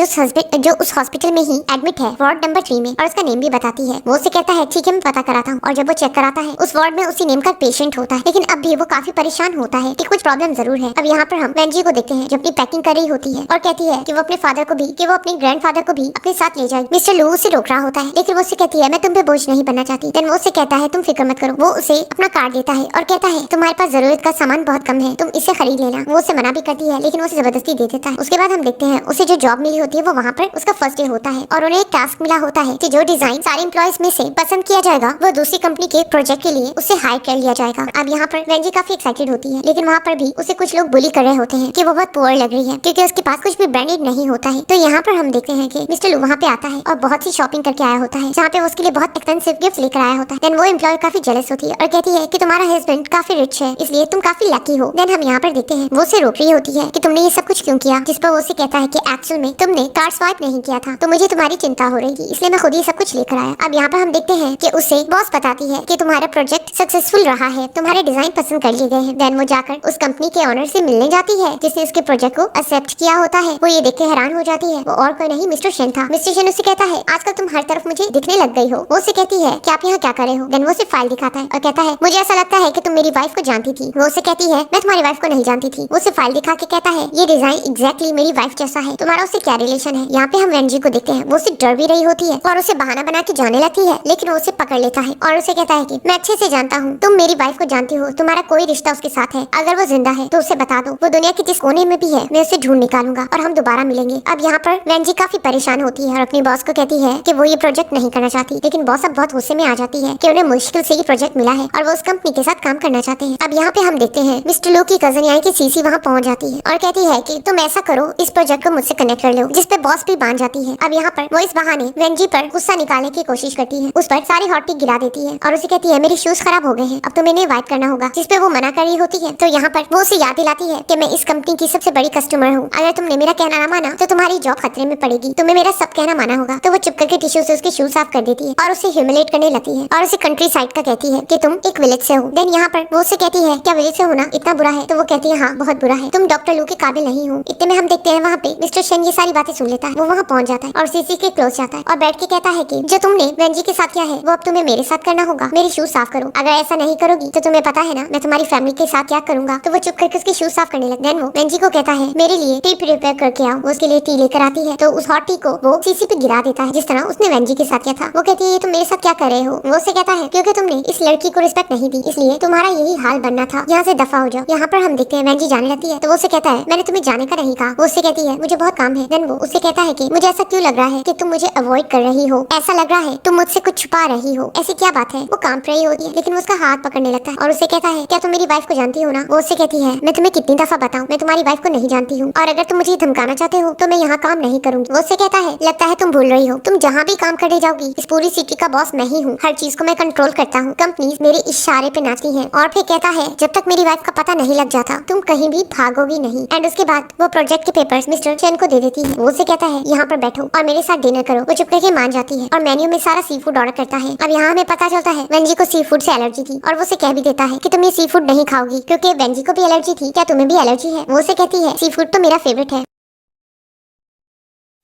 जो उस हॉस्पिटल में ही एडमिट है वार्ड नंबर 3 में, और उसका नेम भी बताती है। वो उसे कहता है ठीक है मैं पता कराता हूँ। और जब वो चेक कराता है उस वार्ड में उसी नेम का पेशेंट होता है, लेकिन अब भी वो काफी परेशान होता है कि कुछ प्रॉब्लम जरूर है। अब यहाँ पर हम वेंजी को देखते हैं जो अपनी पैकिंग कर रही होती है और कहती है कि वो अपने फादर को भी, कि वो अपने ग्रैंडफादर को भी अपने साथ ले जाए। मिस्टर लू उसे रोक रहा होता है, लेकिन वो उसे कहती है मैं तुम पे बोझ नहीं बनना चाहती। देन वो उसे कहता है तुम फिक्र मत करो। वो उसे अपना कार्ड देता है और कहता है तुम्हारे पास जरूरत का सामान बहुत कम है, तुम इसे खरीद लेना। वो उसे मना भी करती है, लेकिन वो उसे जबरदस्ती दे देता है। उसके बाद हम देखते हैं उसे जो जॉब मिली होती है वो वहाँ पर उसका फर्स्ट डे होता है और उन्हें एक टास्क मिला होता है कि जो डिजाइन सारे एम्प्लॉयज में से पसंद किया जाएगा वो दूसरी कंपनी के प्रोजेक्ट के लिए उसे हायर कर लिया जाएगा। अब यहाँ पर वेंजी काफी एक्साइटेड होती है, लेकिन वहाँ पर भी उसे कुछ लोग बुली कर रहे होते हैं कि वो बहुत पुअर लग रही है क्योंकि उसके पास कुछ भी ब्रांडेड नहीं होता है। तो यहाँ पर हम देखते हैं कि मिस्टर लू वहाँ पे आता है और बहुत सी शॉपिंग करके आया होता है, जहाँ पे उसके लिए बहुत एक्सपेंसिव गिफ्ट लेकर आया होता है। देन वो एम्प्लॉय काफी जेलस होती है और कहती है कि तुम्हारा हस्बैंड काफी रिच है, इसलिए तुम काफी लकी हो। देन हम यहाँ पर देखते हैं वो उसे रोक रही होती है कि तुमने ये सब कुछ क्यों किया, जिस पर वो उसे कहता है कि एक्चुअल में तुमने कार्ड स्वाइप नहीं किया था, तो मुझे तुम्हारी चिंता हो रही थी, इसलिए मैं खुद ही सब कुछ लेकर आया। अब यहाँ पर हम देखते हैं कि उसे बॉस बताती है कि तुम्हारा प्रोजेक्ट सक्सेसफुल रहा है, तुम्हारे डिजाइन पसंद कर लिए गए हैं। देन वो जाकर उस कंपनी के ऑनर से मिलने जाती है जिसने उसके प्रोजेक्ट को एक्सेप्ट किया होता है। वो ये देख के हैरान हो जाती है, वो और कोई नहीं मिस्टर शेन था। मिस्टर शेन उसे कहता है आजकल तुम हर तरफ मुझे दिखने लग गई हो। वो उसे कहती है कि आप यहाँ क्या कर रहे हो। देन वो उसे फाइल दिखाता है और कहता है मुझे ऐसा लगता है कि तुम मेरी वाइफ को जानती थी। वो उसे कहती है मैं तुम्हारी वाइफ को नहीं जानती थी। वो उसे फाइल दिखा के कहता है ये डिजाइन एग्जैक्टली मेरी वाइफ जैसा है, तुम्हारा उससे क्या रिलेशन है। यहाँ पे हम वेंजी को देखते हैं, वो उसे डर भी रही होती है और उसे बहाना बना के जाने लगती है, लेकिन वो उसे पकड़ लेता है और उसे कहता है कि मैं अच्छे से जानता हूँ, तुम मेरी वाइफ को जानती हो, तुम्हारा कोई रिश्ता उसके साथ है, अगर वो जिंदा है तो उसे बता दो, वो दुनिया के जिस कोने में भी है मैं उसे ढूंढ निकालूंगा और हम दोबारा मिलेंगे। अब यहाँ पर वेंजी काफी परेशान होती है और अपनी बॉस को कहती है कि वो ये प्रोजेक्ट नहीं करना चाहती, लेकिन बॉस अब बहुत गुस्से में आ जाती है कि उन्हें मुश्किल से ये प्रोजेक्ट मिला है और वो उस कंपनी के साथ काम करना चाहते हैं। अब यहाँ पे हम देखते हैं मिस्टर लू की कजन यानी कि सीसी वहाँ पहुँच जाती है और कहती है कि तुम ऐसा करो इस प्रोजेक्ट को मुझसे कनेक्ट कर लो, जिसपे बॉस भी बांध जाती है। अब यहाँ पर वो इस बहाने वेंजी पर गुस्सा निकालने की कोशिश करती है, उस पर सारी हॉट टी गिरा देती है और उसे कहती है मेरे शूज खराब हो गए हैं, अब तुम्हें इन्हें वाइप करना होगा, जिसपे वो मना कर रही होती है। तो यहाँ पर वो उसे याद दिलाती है कि मैं इस कंपनी की सबसे बड़ी कस्टमर हूँ, अगर तुमने मेरा कहना ना माना तो तुम्हारी जॉब खतरे में पड़ेगी, तुम्हें मेरा सब कहना माना होगा। तो वो चुप करके टिश्यू से उसके शूज साफ कर देती है और उसे ह्यूमिलेट करने लगती है और उसे कंट्री साइड का कहती है कि तुम एक विलेज से हो। देन यहाँ पर वो उसे कहती है क्या विलेज से होना इतना बुरा है। तो वो कहती है हाँ बहुत बुरा है, तुम डॉक्टर लू के काबिल नहीं हो। इतने में हम देखते हैं वहाँ पे मिस्टर शेन ये सारी बातें सुन लेता है, वो वहाँ पहुँच जाता है और सीसी के क्लोज जाता है और बैठ के कहता है कि जो तुमने वेंजी के साथ किया है वो अब तुम्हें मेरे साथ करना होगा, मेरे शूज साफ करो, अगर ऐसा नहीं करोगी तो तुम्हें पता है ना मैं तुम्हारी फैमिली के साथ क्या करूंगा। तो वो चुप करके उसके शूज साफ करने लगे। देन वो वेंजी को कहता है मेरे लिए टी प्रिपेयर करके आओ। वो उसके लिए टी लेकर आती है तो उस हॉट टी को वो सीसी पे गिरा देता है जिस तरह उसने वेंजी के साथ किया था। वो कहती है ये तुम मेरे साथ क्या कर रहे हो। वो उससे कहता है क्योंकि तुमने इस लड़की को रिस्पेक्ट नहीं दी, इसलिए तुम्हारा यही हाल बनना था, यहाँ से दफा हो जाओ। यहाँ पर हम देखते हैं वेंजी जाने लगती है तो वो उससे कहता है मैंने तुम्हें जाने का नहीं कहा। वो उससे कहती है मुझे बहुत काम है। देन वो उससे कहता है कि मुझे ऐसा क्यों लग रहा है कि तुम मुझे अवॉइड कर रही हो, ऐसा लग रहा है तुम मुझसे कुछ छुपा रही हो, ऐसी क्या बात है। वो कांप रही होती है लेकिन वो उसका हाथ पकड़ने लगता है और उसे कहता है क्या तुम मेरी वाइफ को जानती हो ना। वो उससे कहती है मैं तुम्हें कितनी दफा बताऊं मैं तुम्हारी वाइफ को नहीं जानती हूँ और अगर तुम मुझे धमकाना चाहते हो तो मैं यहाँ काम नहीं करूंगी। वो उससे कहता है लगता है तुम भूल रही हो, तुम जहाँ भी काम करने जाओगी इस पूरी सिटी का बॉस मैं ही हूँ, हर चीज को मैं कंट्रोल करता हूँ, कंपनीज मेरे इशारे पे नाचती हैं। और फिर कहता है जब तक मेरी वाइफ का पता नहीं लग जाता तुम कहीं भी भागोगी नहीं। एंड उसके बाद वो प्रोजेक्ट के पेपर्स मिस्टर चेन को दे देती है। वो उसे कहता है यहाँ पर बैठो और मेरे साथ डिनर करो। वो चुप करके मान जाती है और मेन्यू में सारा सी फूड ऑर्डर करता है। अब यहाँ हमें पता चलता है वेंजी को सी फूड से एलर्जी थी और वो उसे कह भी देता है कि तुम ये सी फूड नहीं खाओगी क्योंकि वेंजी को भी एलर्जी थी, क्या तुम्हें भी एलर्जी है। वो उसे कहती है सी फूड तो मेरा फेवरेट है।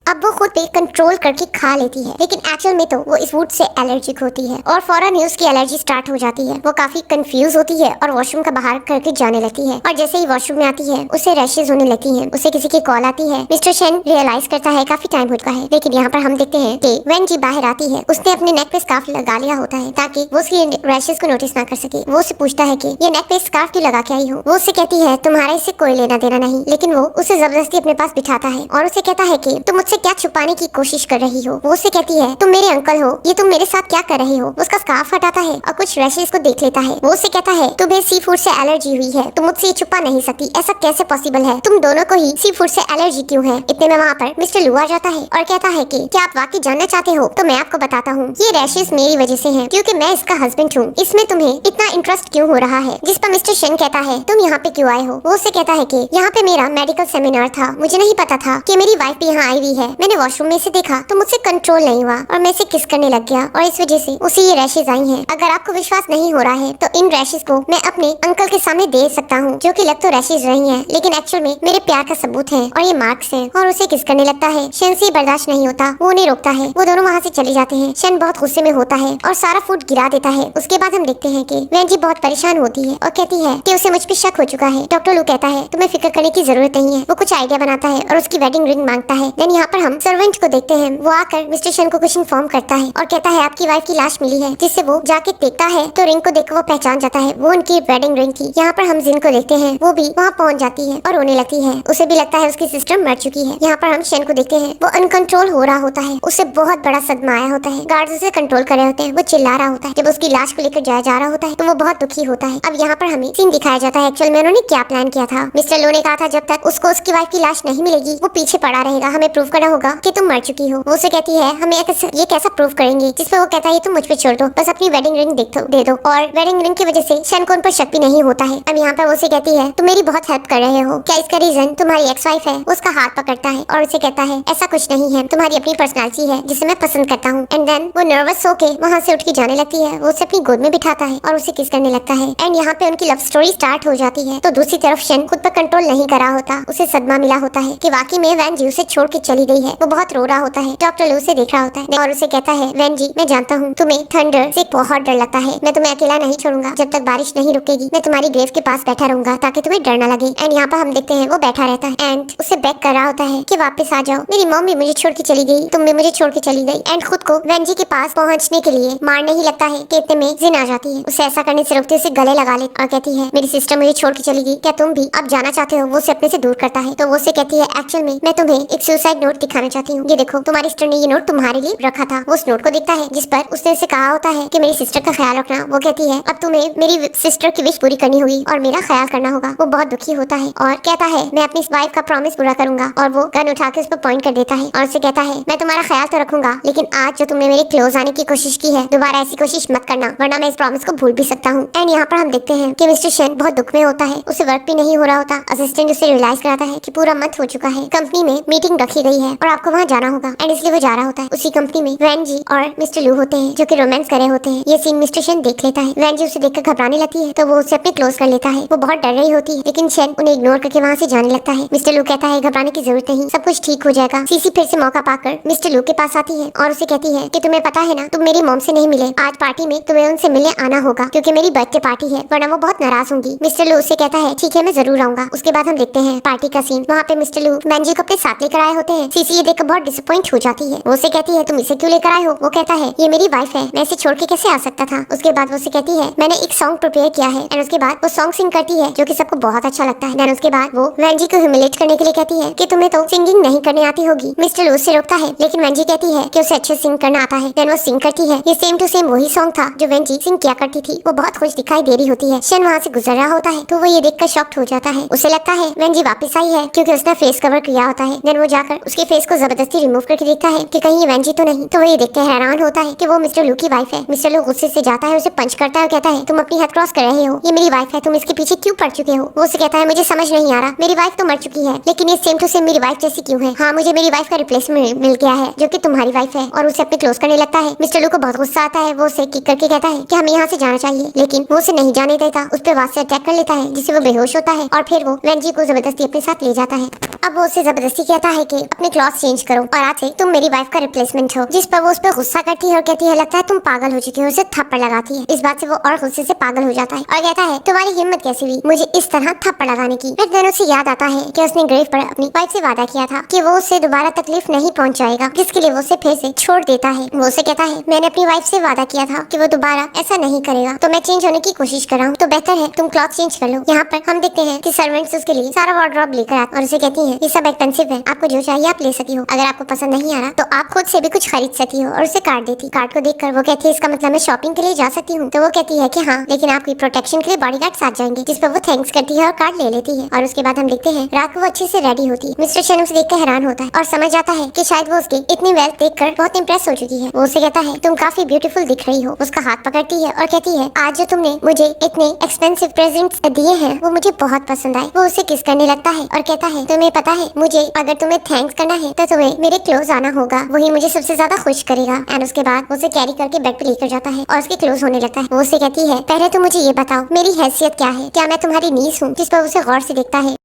अब वो खुद पे कंट्रोल करके खा लेती है, लेकिन एक्चुअल में तो वो इस फूड से एलर्जिक होती है और फौरन ही उसकी एलर्जी स्टार्ट हो जाती है। वो काफी कंफ्यूज होती है और वॉशरूम का बाहर करके जाने लगती है, और जैसे ही वॉशरूम में आती है उसे रैशेज होने लगती हैं। उसे किसी की कॉल आती है। मिस्टर शेन रियलाइज करता है काफी टाइम हो चुका है, लेकिन यहाँ पर हम देखते हैं कि वेन जी बाहर आती है। उसने अपने नेक पे स्कार्फ लगा लिया होता है ताकि वो उसकी रैशेज को नोटिस ना कर सके। वो उससे पूछता है कि ये नेक पे स्कार्फ क्यों लगा के आई हो। वो उससे कहती है तुम्हारा इससे कोई लेना देना नहीं, लेकिन वो उसे जबरदस्ती अपने पास बिठाता है और उसे कहता है कि तुम मुझसे क्या छुपाने की कोशिश कर रही हो। वो उससे कहती है तुम मेरे अंकल हो, ये तुम मेरे साथ क्या कर रहे हो। उसका स्कार्फ हटाता है और कुछ रैशेज को देख लेता है। वो उससे कहता है तुम्हें सी फूड से एलर्जी हुई है, तुम मुझसे ये छुपा नहीं सकती, ऐसा कैसे पॉसिबल है, तुम दोनों को ही सी फूड से एलर्जी क्यों है। इतने में वहाँ पर मिस्टर लू आ जाता है और कहता है कि क्या आप वाकई जानना चाहते हो, तो मैं आपको बताता हूँ। ये रैशेज मेरी वजह से हैं, क्योंकि मैं इसका हस्बैंड हूँ। इसमें तुम्हें इतना इंटरेस्ट क्यों हो रहा है। जिस पर मिस्टर शेन कहता है तुम यहाँ पे क्यों आए हो। वो उससे कहता है कि यहाँ पे मेरा मेडिकल सेमिनार था, मुझे नहीं पता था कि मेरी वाइफ भी यहाँ आई हुई है। मैंने वॉशरूम में से देखा तो मुझसे कंट्रोल नहीं हुआ और मैं इसे किस करने लग गया और इस वजह से उसे ये रैशेज आई हैं। अगर आपको विश्वास नहीं हो रहा है तो इन रैशेज को मैं अपने अंकल के सामने दे सकता हूँ, जो कि लग तो रैशेज रही हैं, लेकिन एक्चुअल में मेरे प्यार का सबूत है और ये मार्क्स है। और उसे किस करने लगता है। शेन से बर्दाश्त नहीं होता, वो उन्हें रोकता है। वो दोनों वहाँ से चले जाते हैं। शेन बहुत गुस्से में होता है और सारा फूड गिरा देता है। उसके बाद हम देखते हैं कि वेन जी बहुत परेशान होती है और कहती है कि उसे मुझ पे शक हो चुका है। डॉक्टर लू कहता है तुम्हें फिक्र करने की जरूरत नहीं है। वो कुछ आइडिया बनाता है और उसकी वेडिंग रिंग मांगता है। देन यहाँ पर हम सर्वेंट को देखते हैं। वो आकर मिस्टर शेन को कुछ इन्फॉर्म करता है और कहता है आपकी वाइफ की लाश मिली है, जिससे वो जाके देखता है तो रिंग को देखकर वो पहचान जाता है वो उनकी वेडिंग रिंग थी। यहाँ पर हम जिन को देखते हैं, वो भी वहाँ पहुँच जाती है और रोने लगती है। उसे भी लगता है उसकी सिस्टर मर चुकी है। यहाँ पर हम शेन को देखते हैं, वो अनकंट्रोल हो रहा होता है। उसे बहुत बड़ा सदमा आया होता है। गार्ड्स उसे कंट्रोल कर रहे होते हैं। वो चिल्ला रहा होता है। जब उसकी लाश को लेकर जाया जा रहा होता है तो वो बहुत दुखी होता है। अब यहाँ पर हमें सीन दिखाया जाता है एक्चुअल में उन्होंने क्या प्लान किया था। मिस्टर लो ने कहा था जब तक उसको उसकी वाइफ की लाश नहीं मिलेगी वो पीछे पड़ा रहेगा, हमें प्रूव करना होगा कि तुम मर चुकी हो। वो उसे कहती है हमें ये कैसा प्रूव करेंगे, जिस पर वो कहता है तुम मुझ पे छोड़ दो, बस अपनी वेडिंग रिंग दे दो। और वेडिंग रिंग की वजह से शेन को उन पर शक भी नहीं होता है। अब यहाँ पर वो उसे कहती है तुम मेरी बहुत हेल्प कर रहे हो, क्या इसका रीजन तुम्हारी एक्स वाइफ है। उसका हाथ पकड़ता है और उसे कहता है ऐसा कुछ नहीं है, तुम्हारी अपनी पर्सनालिटी है जिसे मैं पसंद करता हूँ। एंड देन वो नर्वस होके वहाँ से उठ के जाने लगती है। वो उसे अपनी गोद में बिठाता है और उसे किस करने लगता है। एंड यहाँ पे उनकी लव स्टोरी स्टार्ट हो जाती है। तो दूसरी तरफ शेन खुद पर कंट्रोल नहीं करा होता। उसे सदमा मिला होता है कि वाकई में वैन जी उसे छोड़ के चली गई है। वो बहुत रो रहा होता है। डॉक्टर लू उसे देख रहा होता है और उसे कहता है वैन जी मैं जानता हूँ तुम्हें थंडर से बहुत डर लगता है, मैं तुम्हें अकेला नहीं छोड़ूंगा। जब तक बारिश नहीं रुकेगी मैं तुम्हारी ग्रेव के पास बैठा रहूंगा ताकि तुम्हें डर न लगे। एंड यहाँ पर हम देखते हैं वो बैठा रहता है एंड उसे बैक कर रहा होता है कि वापस आ जाओ, मेरी मॉम भी मुझे छोड़ के चली गई, तुम भी मुझे छोड़ के चली गई। एंड खुद को वैन जी के पास पहुँचने के लिए मारने ही लगता है कि इतने में जिन आ जाती है। उसे ऐसा करने से रोकते उसे गले लगा ले और कहती है मेरी सिस्टर मुझे छोड़ के चली गई, क्या तुम भी अब जाना चाहते हो। वो उसे अपने से दूर करता है। तो वो उसे कहती है एक्चुअल में मैं तुम्हें एक सुसाइड नोट दिखाना चाहती हूँ, ये देखो तुम्हारी सिस्टर ने ये नोट तुम्हारे लिए रखा था। वो उस नोट को देखता है जिस पर उसने उसे कहा होता है कि मेरी सिस्टर का ख्याल रखना। वो कहती है अब तुम्हें मेरी सिस्टर की विश पूरी करनी होगी और मेरा ख्याल करना होगा। वो बहुत दुखी होता है और कहता है मैं अपनी वाइफ का प्रॉमिस पूरा करूंगा। और वो गन उठा के उस पर पॉइंट कर देता है और उसे कहता है मैं तुम्हारा ख्याल तो रखूंगा, लेकिन आज जो तुमने मेरे क्लोज आने की कोशिश की है दोबारा ऐसी कोशिश मत करना, वरना मैं इस प्रॉमिस को भूल भी सकता हूँ। एंड यहाँ पर हम देखते हैं कि मिस्टर शेन बहुत दुख में होता है। उसे वर्क भी नहीं हो रहा होता। असिस्टेंट उसे रियलाइज कराता है कि पूरा मंथ हो चुका है, कंपनी में मीटिंग रखी गई है और आपको वहाँ जाना होगा। एंड इसलिए वो जा रहा होता है। उसी कंपनी में वैन जी और मिस्टर लू होते हैं जो कि रोमांस करे होते हैं। ये सीन मिस्टर शेन देख लेता है। वैन जी उसे देखकर घबराने लगती है तो वो उसे अपने क्लोज कर लेता है। वो बहुत डर रही होती है लेकिन शेन उन्हें इग्नोर करके वहाँ से जाने लगता है। मिस्टर लू कहता है घबराने की जरूरत नहीं, सब कुछ ठीक हो जाएगा। सीसी फिर से मौका पाकर मिस्टर लू के पास आती है और उसे कहती है कि तुम्हें पता है ना तुम मेरी मॉम से नहीं मिले, आज पार्टी में तुम्हें उनसे मिलने आना होगा क्योंकि मेरी बर्थडे पार्टी है, वरना वो बहुत नाराज होंगी। मिस्टर लू उसे कहता है ठीक है मैं जरूर आऊंगा। उसके बाद हम देखते हैं पार्टी का सीन। वहाँ पे मिस्टर लू वैन जी को अपने साथ लेकर आए होते हैं। सीसी ये देखकर बहुत डिसअपॉइंट हो जाती है। वो उसे कहती है तुम इसे क्यों लेकर आए हो। वो कहता है ये मेरी वाइफ है, मैं इसे छोड़ के कैसे आ सकता था। उसके बाद वो उसे कहती है मैंने एक सॉन्ग प्रिपेयर किया है। एंड उसके बाद वो सॉन्ग सिंग करती है जो कि सबको बहुत अच्छा लगता है। देन उसके बाद वो वैन जी को ह्यूमिलेट करने के लिए कहती है कि तुम्हें तो सिंगिंग नहीं करने आती होगी। मिस्टर लू उसे रोकता है लेकिन वैन जी कहती है कि उसे अच्छे सिंग करना आता है। देन वो सिंग करती है। ये सेम टू सेम वही सॉन्ग था जो वैन जी सिंग किया करती थी। वो बहुत खुश दिखाई दे रही होती है। शेन वहाँ से गुजर रहा होता है तो वो ये देखकर शॉक्ड हो जाता है। उसे लगता है वैन जी वापस आई है क्योंकि उसने फेस कवर किया होता है। देन वो जाकर उसके फेस को जबरदस्ती रिमूव करके देखता है कि कहीं ये वैन जी तो नहीं। तो वो ये देखकर हैरान होता है कि वो मिस्टर लू की वाइफ है। मिस्टर लू गुस्से से जाता है, उसे पंच करता है और कहता है तुम अपनी हद क्रॉस कर रहे हो, ये मेरी वाइफ है, तुम इसके पीछे क्यों पड़ चुके हो। वो उसे कहता है मुझे समझ नहीं आ रहा, मेरी वाइफ तो मर चुकी है लेकिन ये सेम टू सेम मेरी वाइफ जैसी क्यों है। हाँ मुझे मेरी वाइफ का रिप्लेसमेंट मिल गया है जो कि तुम्हारी वाइफ है। और उसे अपने क्लोज करने लगता है। मिस्टर लू को बहुत गुस्सा आता है। वो उसे किक करके कहता है कि हमें यहाँ से जाना चाहिए, लेकिन वो उसे नहीं जाने देता। उस पर वहां से अटैक कर लेता है जिससे वो बेहोश होता है और फिर वो वैन जी को जबरदस्ती अपने साथ ले जाता है। अब वो उससे जबरदस्ती कहता है कि अपने क्लॉथ चेंज करो और आज से तुम मेरी वाइफ का रिप्लेसमेंट हो, जिस पर वो उस पर गुस्सा करती है और कहती है लगता है तुम पागल हो चुकी हो, उसे थप्पड़ लगाती है। इस बात से वो और गुस्से से पागल हो जाता है और कहता है तुम्हारी हिम्मत कैसी हुई मुझे इस तरह थप्पड़ लगाने की। फिर देन उसे याद आता है कि उसने ग्रेव पर अपनी वाइफ से वादा किया था कि वो उससे दोबारा तकलीफ नहीं पहुंचाएगा, जिसके लिए वो उसे फिर से छोड़ देता है। वो उसे कहता है मैंने अपनी वाइफ से वादा किया था कि वो दोबारा ऐसा नहीं करेगा, तो मैं चेंज होने की कोशिश कर रहा हूँ, तो बेहतर है तुम क्लॉथ चेंज कर लो। यहाँ पर हम देखते हैं कि सर्वेंट्स उसके लिए सारा वार्डरोब लेकर आते और उसे कहती है ये सब एक्सपेंसिव है, आपको जो चाहिए आप ले सकती हो, अगर आपको पसंद नहीं आ रहा तो आप खुद से भी कुछ खरीद सकती हो। और उसे कार्ड देती। कार्ड को देखकर वो कहती है इसका मतलब मैं शॉपिंग के लिए जा सकती हूँ। तो वो कहती है कि हाँ, लेकिन आपकी प्रोटेक्शन के लिए बॉडीगार्ड साथ जाएंगे, जिस पर वो थैंक्स करती है और कार्ड ले लेती है। और उसके बाद हम देखते हैं रात को वो अच्छे से रेडी होती है। मिस्टर शन उसे देखकर हैरान होता है और समझ जाता है कि शायद वो उसकी इतनी वेल्थ देखकर बहुत इंप्रेस हो चुकी है। वो उसे कहता है तुम काफी ब्यूटीफुल दिख रही हो। उसका हाथ पकड़ती है और कहती है आज जो तुमने मुझे इतने एक्सपेंसिव प्रेजेंट्स दिए हैं वो मुझे बहुत पसंद आए। वो उसे किस करने लगता है और कहता है तुम्हें पता है मुझे अगर तुम्हें थैंक्स करना है तो तुम्हें मेरे क्लोज आना होगा, वही मुझे सबसे ज्यादा खुश करेगा। एंड उसके बाद उसे कैरी करके बेड पे लेकर जाता है और उसके क्लोज होने लगता है। वो उसे कहती है पहले तो मुझे ये बताओ मेरी हैसियत क्या है, क्या मैं तुम्हारी नीस हूँ? जिस पर उसे गौर से देखता है।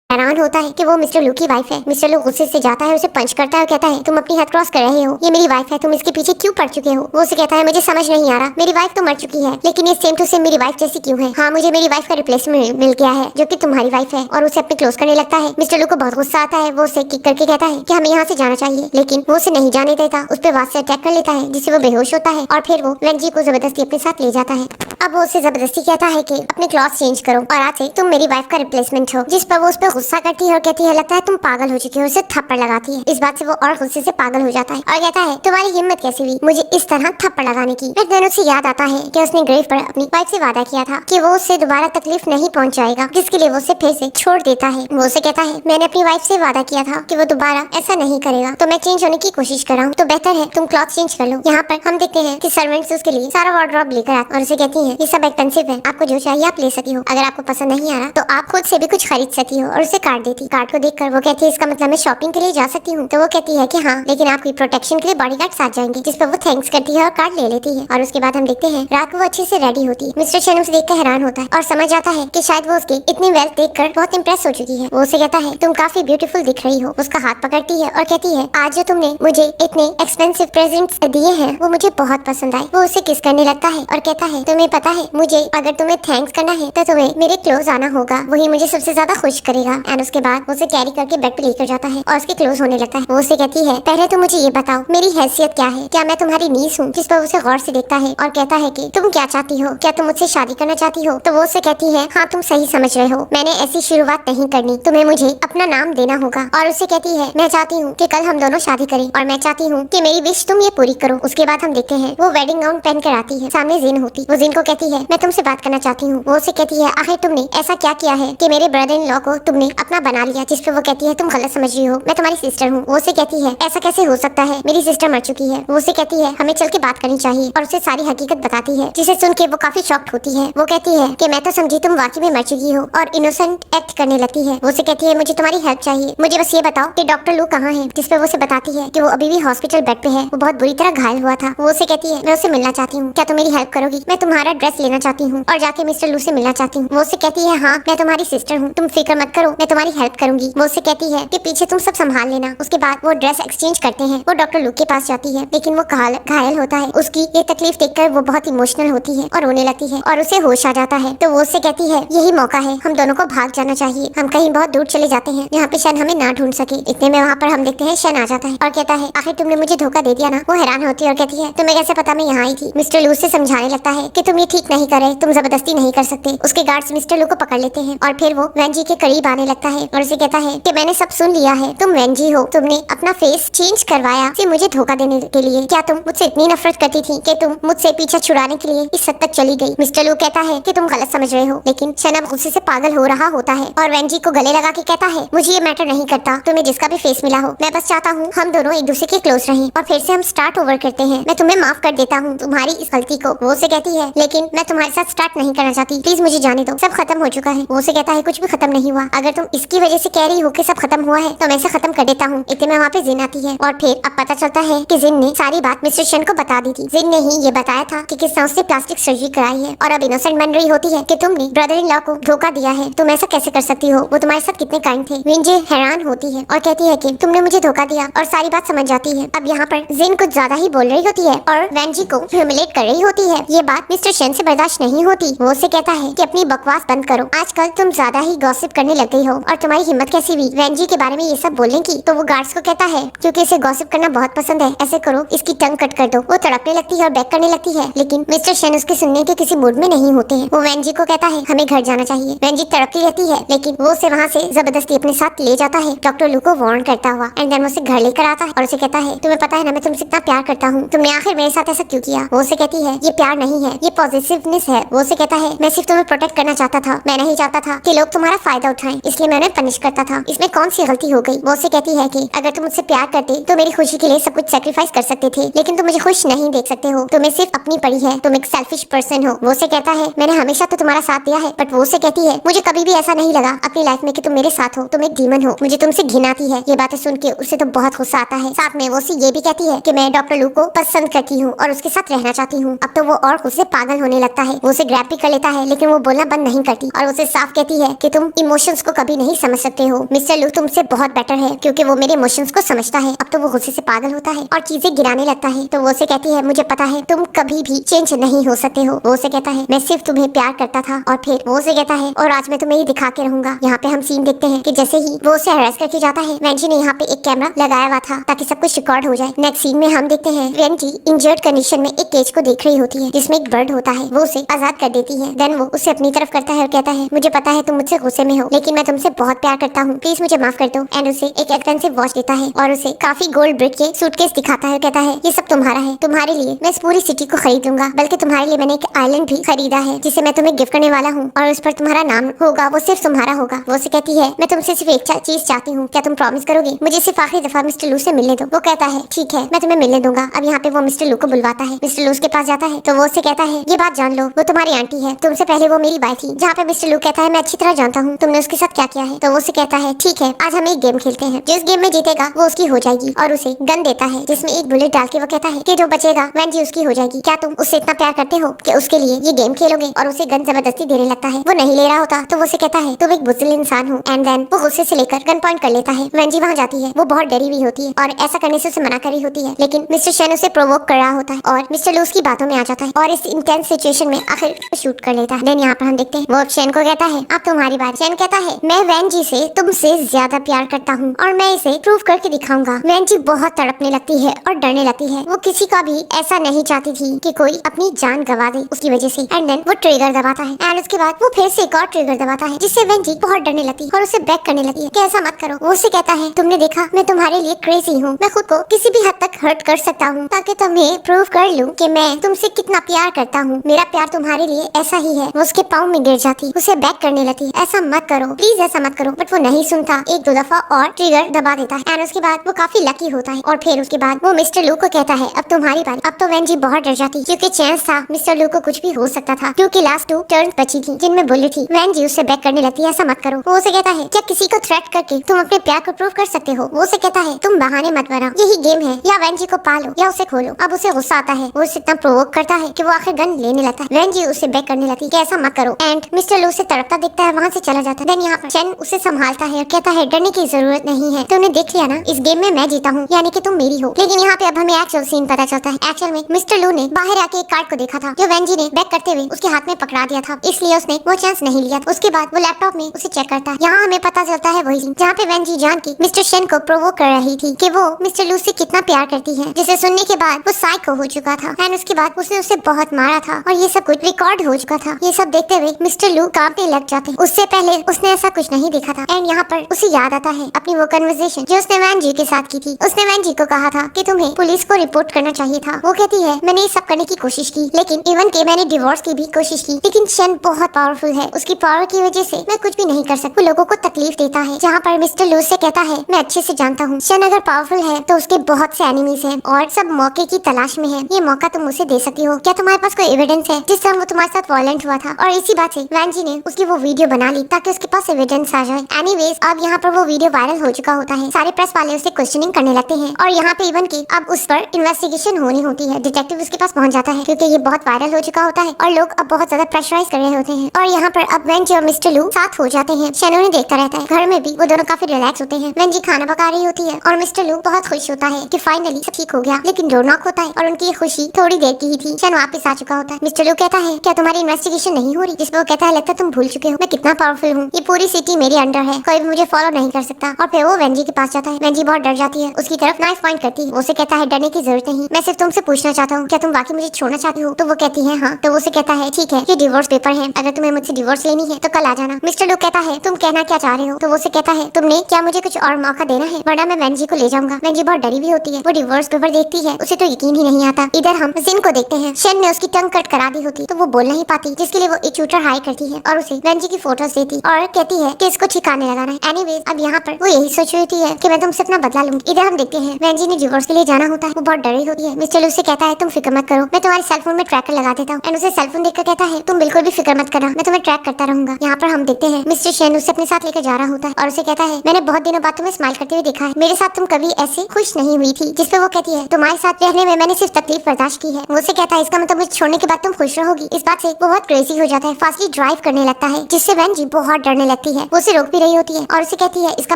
हैरान होता है कि वो मिस्टर लू की वाइफ है। मिस्टर लू गुस्से से जाता है, उसे पंच करता है और कहता है तुम अपनी हद क्रॉस कर रहे हो, ये मेरी वाइफ है, तुम इसके पीछे क्यों पड़ चुके हो? वो उसे कहता है मुझे समझ नहीं आ रहा, मेरी वाइफ तो मर चुकी है लेकिन ये सेम टू सेम मेरी वाइफ जैसी क्यों है? हाँ, मुझे मेरी वाइफ का रिप्लेसमेंट मिल गया है जो कि तुम्हारी वाइफ है। और उसे अपने क्लोज करने लगता है। मिस्टर लू को बहुत गुस्सा आता है। वो उसे किक करके कहता है कि हमें यहाँ से जाना चाहिए, लेकिन वो उसे नहीं जाने देता। उस पर वास से अटैक कर लेता है जिससे वो बेहोश होता है और फिर वो वेंजी को जबरदस्ती अपने साथ ले जाता है। अब वो उसे जबरदस्ती कहता है कि अपने क्लॉथ चेंज करो और आज से तुम मेरी वाइफ का रिप्लेसमेंट हो, जिस पर वो उस पर गुस्सा करती है और कहती है लगता है तुम पागल हो चुकी हो, उसे थप्पड़ लगाती है। इस बात से वो और गुस्से से पागल हो जाता है और कहता है तुम्हारी हिम्मत कैसी हुई मुझे इस तरह थप्पड़ लगाने की। फिर देन उसे याद आता है कि उसने ग्रेव पर अपनी वाइफ से वादा किया था कि वो उससे दोबारा तकलीफ नहीं पहुंचाएगा, जिसके लिए वो उसे फिर से छोड़ देता है। वो उसे कहता है मैंने अपनी वाइफ से वादा किया था कि वो दोबारा ऐसा नहीं करेगा, तो मैं चेंज होने की कोशिश कर रहा हूँ, तो बेहतर है तुम क्लॉथ चेंज कर लो। यहाँ पर हम देखते हैं कि सर्वेंट्स उसके लिए सारा वार्डरोब लेकर आते और उसे कहती है ये सब एक्सपेंसिव है, आपको जो चाहिए आप ले सकती हो, अगर आपको पसंद नहीं आ रहा तो आप खुद से भी कुछ खरीद सकती हो। और उसे कार्ड देती। कार्ड को देखकर वो कहती है इसका मतलब मैं शॉपिंग के लिए जा सकती हूँ। तो वो कहती है कि हाँ, लेकिन आपकी प्रोटेक्शन के लिए बॉडीगार्ड साथ जाएंगे, जिस पर वो थैंक्स करती है और कार्ड ले लेती है। और उसके बाद हम देखते हैं रात को वो अच्छे से रेडी होती है। मिस्टर शन उसे देखकर हैरान होता है और समझ जाता है कि शायद वो उसकी इतनी वेल्थ देखकर बहुत इंप्रेस हो चुकी है। वो उसे कहता है तुम काफी ब्यूटीफुल दिख रही हो। उसका हाथ पकड़ती है और कहती है आज जो तुमने मुझे इतने एक्सपेंसिव प्रेजेंट्स दिए हैं वो मुझे बहुत पसंद आए। वो उसे किस करने लगता है और कहता है तुम्हें पता है मुझे अगर तुम्हें थैंक्स करना है तो तुम्हें मेरे क्लोज आना होगा, वही मुझे सबसे ज्यादा खुश करेगा। एंड उसके बाद उसे कैरी करके बेड पे लेकर जाता है और उसके क्लोज होने लगता है। वो उसे कहती है पहले तो मुझे ये बताओ मेरी हैसियत क्या है, क्या मैं तुम्हारी नीस हूँ? जिस पर उसे गौर से देखता है और कहता है कि तुम क्या चाहती हो, क्या तुम मुझसे शादी करना चाहती हो? तो वो उसे कहती है हाँ, तुम सही समझ रहे हो, मैंने ऐसी शुरुआत नहीं करनी, तुम्हें मुझे अपना नाम देना होगा। और उसे कहती है मैं चाहती हूँ कि कल हम दोनों शादी करें और मैं चाहती हूँ कि मेरी विश तुम ये पूरी करो। उसके बाद हम देखते हैं वो वेडिंग गाउन पहन कर आती है। सामने जिन होती। वो जिन को कहती है मैं तुमसे बात करना चाहती हूँ। वो उसे कहती है आखिर तुमने ऐसा क्या किया है कि मेरे ब्रदर इन लॉ को तुमने अपना बना लिया? जिस पे वो कहती है तुम गलत समझ रही हो, मैं तुम्हारी सिस्टर हूँ। वो उसे कहती है ऐसा कैसे हो सकता है, मेरी सिस्टर मर चुकी है। वो उसे कहती है हमें चल के बात करनी चाहिए और उसे सारी हकीकत बताती है, जिसे सुन के वो काफी शॉक्ड होती है। वो कहती है कि मैं तो समझी तुम वाकई में मर चुकी हो और इनोसेंट एक्ट करने लगती है। वो उसे कहती है मुझे तुम्हारी हेल्प चाहिए, मुझे बस ये बताओ कि डॉक्टर लू कहाँ है? जिस पे वो उसे बताती है कि वो अभी भी हॉस्पिटल बेड पे है, वो बहुत बुरी तरह घायल हुआ था। वो उसे कहती है मैं उसे मिलना चाहती हूँ, क्या तुम मेरी हेल्प करोगी? मैं तुम्हारा ड्रेस लेना चाहती हूँ और जाके मिस्टर लू से मिलना चाहती हूँ। वो उसे कहती है हाँ, मैं तुम्हारी सिस्टर हूँ, तुम फिक्र मत करो, मैं तुम्हारी हेल्प करूंगी। वो उसे कहती है कि पीछे तुम सब संभाल लेना। उसके बाद वो ड्रेस एक्सचेंज करते हैं। वो डॉक्टर लू के पास जाती है लेकिन वो घायल होता है। उसकी ये तकलीफ देखकर वो बहुत इमोशनल होती है और रोने लगती है और उसे होश आ जाता है। तो वो उससे कहती है यही मौका है, हम दोनों को भाग जाना चाहिए, हम कहीं बहुत दूर चले जाते हैं जहाँ पे शन हमें ना ढूंढ सके। इतने में वहाँ पर हम देखते हैं शन आ जाता है और कहता है आखिर तुमने मुझे धोखा दे दिया ना। वो हैरान होती है और कहती है तुम्हें कैसे पता मैं यहाँ आई थी? मिस्टर लू से समझाने लगता है कि तुम ये ठीक नहीं कर रहे, तुम जबरदस्ती नहीं कर सकते। उसके गार्ड्स मिस्टर लू को पकड़ लेते हैं और फिर वो वेंजी के करीब आने लगता है और उसे कहता है कि मैंने सब सुन लिया है, तुम वेंजी हो, तुमने अपना फेस चेंज करवाया सिर्फ मुझे धोखा देने के लिए। क्या तुम मुझसे इतनी नफरत करती थी कि तुम मुझसे पीछा छुड़ाने के लिए इस हद तक चली गई? मिस्टर लू कहता है कि तुम गलत समझ रहे हो, लेकिन शन अब गुस्से से पागल हो रहा होता है और वेंजी को गले लगा के कहता है मुझे ये मैटर नहीं करता तुम्हें जिसका भी फेस मिला हो, मैं बस चाहता हूँ हम दोनों एक दूसरे के क्लोज रहें और फिर से हम स्टार्ट ओवर करते हैं। मैं तुम्हें माफ कर देता हूँ तुम्हारी इस गलती को। वो उसे कहती है लेकिन मैं तुम्हारे साथ स्टार्ट नहीं करना चाहती, प्लीज मुझे जाने दो, सब खत्म हो चुका है। वो उसे कहता है कुछ भी खत्म नहीं हुआ, अगर तुम इसकी वजह से कह रही हो कि सब खत्म हुआ है तो मैं इसे खत्म कर देता हूँ। इतने में वहाँ पे जिन आती है और फिर अब पता चलता है कि जिन ने सारी बात मिस्टर शन को बता दी थी। जिन ने ही ये बताया था कि किस तरह उसने प्लास्टिक सर्जरी कराई है और अब इनोसेंट बन रही होती है कि तुमने ब्रदर इन लॉ को धोखा दिया है, तुम ऐसा कैसे कर सकती हो, वो तुम्हारे साथ कितने काइंड थे। विंजे हैरान होती है और कहती है कि तुमने मुझे धोखा दिया और सारी बात समझ जाती है। अब यहाँ पर जिन कुछ ज्यादा ही बोल रही होती है और वेंजी को ह्यूमिलेट कर रही होती है। ये बात मिस्टर शन से बर्दाश्त नहीं होती। वो उसे कहता है कि अपनी बकवास बंद करो, आजकल तुम ज्यादा ही गॉसिप करने लग गई हो और तुम्हारी हिम्मत कैसी हुई वेंजी के बारे में ये सब बोलने की। तो वो गार्ड्स को कहता है क्योंकि इसे गॉसिप करना बहुत पसंद है, ऐसे करो इसकी टंग कट कर दो। वो तड़पने लगती है और बैक करने लगती है, लेकिन मिस्टर शन उसके सुनने के किसी मूड में नहीं होते हैं। वो वेंजी को कहता है हमें घर जाना चाहिए। वेंजी तड़पती रहती है लेकिन वो उसे वहाँ से जबरदस्ती अपने साथ ले जाता है, डॉक्टर लू को वार्न करता हुआ। एंड देन उसे घर लेकर आता है और उसे कहता है तुम्हें पता है ना मैं तुमसे इतना प्यार करता हूँ, तुमने आखिर मेरे साथ ऐसा क्यों किया। वो उसे कहती है ये प्यार नहीं है, ये पॉजिटिवनेस है। वो उसे कहता है मैं सिर्फ तुम्हें प्रोटेक्ट करना चाहता था, मैं नहीं चाहता था कि लोग तुम्हारा फायदा उठाएं, इसलिए मैं उन्हें पनिश करता था। इसमें कौन सी गलती हो गई। वो उसे कहती है कि अगर तुम मुझसे प्यार करते तो मेरी खुशी के लिए सब कुछ सेक्रीफाइस कर सकते थे, लेकिन तुम मुझे खुश नहीं देख सकते हो, तुम्हें सिर्फ अपनी पड़ी है, तुम एक सेल्फिश पर्सन हो। वो उसे कहता है मैंने हमेशा तो तुम्हारा साथ दिया है, बट वो उसे कहती है मुझे कभी भी ऐसा नहीं लगा अपनी लाइफ में कि तुम मेरे साथ हो, तुम एक डीमन हो, मुझे तुमसे घिन आती है। ये बातें सुन के उसे तो बहुत गुस्सा आता है। साथ में वो उसे ये भी कहती है कि मैं डॉक्टर लू को पसंद करती हूँ और उसके साथ रहना चाहती हूँ। अब तो वो और खुद से पागल होने लगता है। वो उसे ग्रैब भी कर लेता है लेकिन वो बोलना बंद नहीं करती और उसे साफ कहती है कि तुम इमोशंस को कभी नहीं समझ सकते हो, मिस्टर लू तुमसे बहुत बेटर है क्योंकि वो मेरे इमोशंस को समझता है। अब तो वो गुस्से से पागल होता है और चीजें गिराने लगता है। तो वो उसे कहती है मुझे पता है तुम कभी भी चेंज नहीं हो सकते हो। वो उसे कहता है मैं सिर्फ तुम्हें प्यार करता था। और फिर वो उसे कहता है और आज मैं तुम्हें ये दिखा के रहूंगा। यहाँ पे हम सीन देखते हैं कि जैसे ही वो उसे हरास करके जाता है, वेंजी ने यहाँ पे एक कैमरा लगाया हुआ था ताकि सब कुछ रिकॉर्ड हो जाए। नेक्स्ट सीन में हम देखते हैं वेंजी इंजर्ड कंडीशन में एक केज को देख रही होती है जिसमें एक बर्ड होता है। वो उसे आजाद कर देती है। देन वो उसे अपनी तरफ करता है और कहता है मुझे पता है तुम मुझसे गुस्से में हो, लेकिन मैं तुमसे बहुत प्यार करता हूँ, प्लीज मुझे माफ कर दो। एंड उसे एक एक्सपेंसिव वॉच देता है और उसे काफी गोल्ड ब्रिक के सूटकेस दिखाता है। कहता है ये सब तुम्हारा है, तुम्हारे लिए मैं इस पूरी सिटी को खरीद लूंगा, बल्कि तुम्हारे लिए मैंने एक आइलैंड भी खरीदा है जिसे मैं तुम्हें गिफ्ट करने वाला हूँ और उस पर तुम्हारा नाम होगा, वो सिर्फ तुम्हारा होगा। वो उसे कहती है मैं तुमसे सिर्फ एक चीज चाहती हूँ, क्या तुम प्रॉमिस करोगे मुझे सिर्फ आखिरी दफा मिस्टर लू से मिलने दो। वो कहता है ठीक है मैं तुम्हें मिलने दूंगा। अब यहाँ पे वो मिस्टर लू को बुलवाता है। मिस्टर लू उसके पास जाता है तो वो उससे कहता है ये बात जान लो वो तुम्हारी आंटी है, तुमसे पहले वो मेरी बाई थी। जहाँ पे मिस्टर लू कहता है मैं अच्छी तरह जानता हूँ तुमने उसके साथ क्या किया है। तो वो उसे कहता है ठीक है आज हम एक गेम खेलते हैं, जिस गेम में जीतेगा वो उसकी हो जाएगी। और उसे गन देता है जिसमें एक बुलेट डाल के वो कहता है कि जो बचेगा वेंजी उसकी हो जाएगी। क्या तुम उससे इतना प्यार करते हो कि उसके लिए ये गेम खेलोगे। और उसे गन जबरदस्ती देने लगता है। वो नहीं ले रहा होता तो वो उसे कहता है तुम एक बुज़दिल इंसान हो। एंड देन वो गुस्से से लेकर गन पॉइंट कर लेता है। वेंजी वहाँ जाती है, वो बहुत डरी हुई होती है और ऐसा करने से उसे मना करी होती है, लेकिन मिस्टर शन उसे प्रोवोक कर रहा होता है और मिस्टर लू उसकी बातों में आ जाता है और इस इंटेंस सिचुएशन में आखिर शूट कर लेता है। देन यहाँ पर हम देखते हैं वो शन को कहता है अब तुम्हारी बारी। शन कहता है मैं वेंजी से तुमसे ज्यादा प्यार करता हूँ और मैं इसे प्रूव करके दिखाऊंगा। वेंजी बहुत तड़पने लगती है और डरने लगती है। वो किसी का भी ऐसा नहीं चाहती थी कि कोई अपनी जान गवा दे उसकी वजह से। एंड देन वो ट्रिगर दबाता है एंड उसके बाद वो फिर से एक और ट्रिगर दबाता है जिससे वेंजी बहुत डरने लगती है और उसे बैक करने लगती है कि ऐसा मत करो। वो उसे कहता है तुमने देखा मैं तुम्हारे लिए क्रेजी हूँ, मैं खुद को किसी भी हद तक हर्ट कर सकता हूँ ताकि तुम्हें प्रूव कर लूँ कि मैं तुमसे कितना प्यार करता हूँ, मेरा प्यार तुम्हारे लिए ऐसा ही है। वो उसके पाँव में गिर जाती, उसे बैक करने लगती है ऐसा मत करो प्लीज ऐसा मत करो, बट वो नहीं सुनता। एक दो दफा और ट्रिगर दबा देता है एंड उसके बाद वो काफी लकी होता है। और फिर उसके बाद वो मिस्टर लू को कहता है अब तुम्हारी बारी। अब तो वेंजी बहुत डर जाती क्योंकि चांस था मिस्टर लू को कुछ भी हो सकता था क्योंकि लास्ट 2 टर्न बची थी जिनमें बुलेट थी। वेंजी उससे बैक करने लगती है ऐसा मत करो। वो उसे कहता है क्या किसी को थ्रेट करके तुम अपने प्यार को प्रूव कर सकते हो। वो उसे कहता है तुम बहाने मत बनाओ, यही गेम है, या वेंजी को पालो या उसे खोलो। अब उसे गुस्सा आता है, वो उसे इतना प्रोवोक करता है कि वो आखिर गन लेने लगता है। वेंजी उसे बैक करने लगती है ऐसा मत करो एंड मिस्टर लू उसे तड़पता दिखता है, वहाँ से चला जाता है। देन यहाँ पर शन उसे संभालता है और कहता है डरने की जरूरत नहीं है, तुमने देख लिया ना इस गेम में मैं जीता हूँ, यानी कि तुम मेरी हो। लेकिन यहाँ पे अब हमें एक्चुअल सीन पता चलता है। एक्चुअल में मिस्टर लू ने बाहर आके एक कार्ड को देखा था जो वेंजी ने बैक करते हुए उसके हाथ में पकड़ा दिया था, इसलिए उसने वो चांस नहीं लिया। उसके बाद वो लैपटॉप में उसे चेक करता है। यहाँ हमें पता चलता है वही सीन जहाँ पे वेंजी जान के मिस्टर शन को प्रोवोक कर रही थी कि वो मिस्टर लू से कितना प्यार करती है, जिसे सुनने के बाद वो साइको हो चुका था एंड उसके बाद उसने उसे बहुत मारा था और ये सब कुछ रिकॉर्ड हो चुका था। ये सब देखते हुए मिस्टर लू कांपने लग जाते हैं। उससे पहले उसने ऐसा कुछ नहीं देखा था एंड यहाँ पर उसे याद आता है अपनी वो कन्वर्सेशन जो उसने वेंजी के साथ की थी। उसने वेंजी को कहा था कि तुम्हें पुलिस को रिपोर्ट करना चाहिए था। वो कहती है मैंने ये सब करने की कोशिश की, लेकिन इवन के मैंने डिवोर्स की भी कोशिश की, लेकिन शन बहुत पावरफुल है, उसकी पावर की वजह से मैं कुछ भी नहीं कर सकती। लोगों को तकलीफ देता है। जहाँ पर मिस्टर लू से कहता है मैं अच्छे से जानता हूँ शन अगर पावरफुल है तो उसके बहुत से एनिमीज हैं और सब मौके की तलाश में है। ये मौका तुम उसे दे सकती हो। क्या तुम्हारे पास कोई एविडेंस है जिस तरह वो तुम्हारे साथ वायलेंट हुआ था। और इसी बात से वेंजी ने उसकी वो वीडियो बना ली ताकि उसके पास एविडेंस आ जाए। एनीवेज अब यहाँ पर वो वीडियो वायरल हो चुका होता है, सारे प्रेस वाले उसे क्वेश्चनिंग करने लगते हैं और यहाँ पे इवन की अब उस पर इन्वेस्टिगेशन होनी होती है। डिटेक्टिव उसके पास पहुंच जाता है क्योंकि ये बहुत वायरल हो चुका होता है और लोग अब बहुत ज्यादा प्रेशराइज कर रहे होते हैं। और यहाँ पर अब वेंजी और मिस्टर लू साथ हो जाते हैं। शेन उन्हें देखता रहता है। घर में भी वो दोनों काफी रिलैक्स होते हैं। वेंजी खाना पका रही होती है और मिस्टर लू बहुत खुश होता है कि फाइनली सब ठीक हो गया। लेकिन डोर नॉक होता है और उनकी ये खुशी थोड़ी देर की ही थी। शेन वापस आ चुका होता है। मिस्टर लू कहता है क्या तुम्हारी इन्वेस्टिगेशन नहीं हो रही? जिसपे वो कहता है लगता है तुम भूल चुके हो मैं कितना पावरफुल हूँ, ये पूरी सिटी मेरे अंडर है, कोई भी मुझे फॉलो नहीं कर सकता। और फिर वो वेंजी के पास जाता है। वेंजी बहुत डर जाती है, उसकी तरफ नाइफ पॉइंट करती है। वो उसे कहता है डरने की जरूरत नहीं, मैं सिर्फ तुमसे पूछना चाहता हूँ क्या तुम वाकई मुझे छोड़ना चाहती हो? तो वो कहती है हाँ। तो वो उसे कहता है ठीक है ये डिवोर्स पेपर है, अगर तुम्हें मुझसे डिवोर्स लेनी है तो कल आ जाना। मिस्टर लू कहता है तुम कहना क्या चाह रहे हो? तो वो उसे कहता है तुमने क्या मुझे कुछ और मौका देना है वरना मैं वेंजी को ले जाऊंगा। वेंजी बहुत डरी हुई होती है। वो डिवोर्स पेपर देखती है, उसे तो यकीन ही नहीं आता। इधर हम जिन को देखते हैं। शेन ने उसकी टंग कट करा दी होती तो वो बोल नहीं पाती, जिसके लिए वो एक ट्यूटर हाई करती है और उसे वेंजी की फोटोज देती और कहती है कि इसको ठिकाने लगाना है। एनीवेज अब यहाँ पर वो यही सोच रही है कि मैं तुमसे अपना बदला लूंगी। इधर हम देखते हैं वेंजी ने डिवोर्स के लिए जाना होता है। वो बहुत डरी होती है। मिस्टर लू से कहता है तुम फिक्र मत करो, मैं तुम्हारे सेलफोन में ट्रैकर लगा देता हूँ। एंड उसे सेलफोन देखकर कहता है तुम बिल्कुल भी फिक्र मत करना, मैं तुम्हें ट्रैक करता रहूंगा। यहाँ पर हम देखते हैं मिस्टर शेन उसे अपने साथ लेकर जा रहा होता है और उसे कहता है मैंने बहुत दिनों बाद तुम्हें स्माइल करते हुए देखा है, मेरे साथ तुम कभी ऐसे खुश नहीं हुई थी। जिसपे वो कहती है तुम्हारे साथ रहने में मैंने सिर्फ तकलीफ बर्दाश्त की है। वो उसे कहता है इसका मतलब मुझे छोड़ने के बाद तुम खुश रहोगी। इस बात से वो बहुत क्रेजी हो जाता है, फास्टली ड्राइव करने लगता है, जिससे वेंजी बहुत डरने लगती है। वो उसे रोक भी रही होती है और उसे कहती है इसका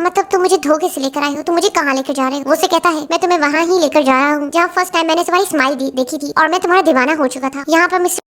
मतलब तुम मुझे धोखे से लेकर आए हो, तुम मुझे कहाँ लेकर जा रहे हो? वो उसे कहता है मैं तुम्हें वहाँ ही लेकर जा रहा हूँ जहाँ फर्स्ट टाइम मैंने तुम्हारी स्माइल देखी थी और मैं तुम्हारा दीवाना हो चुका था। यहाँ पर मिस्टर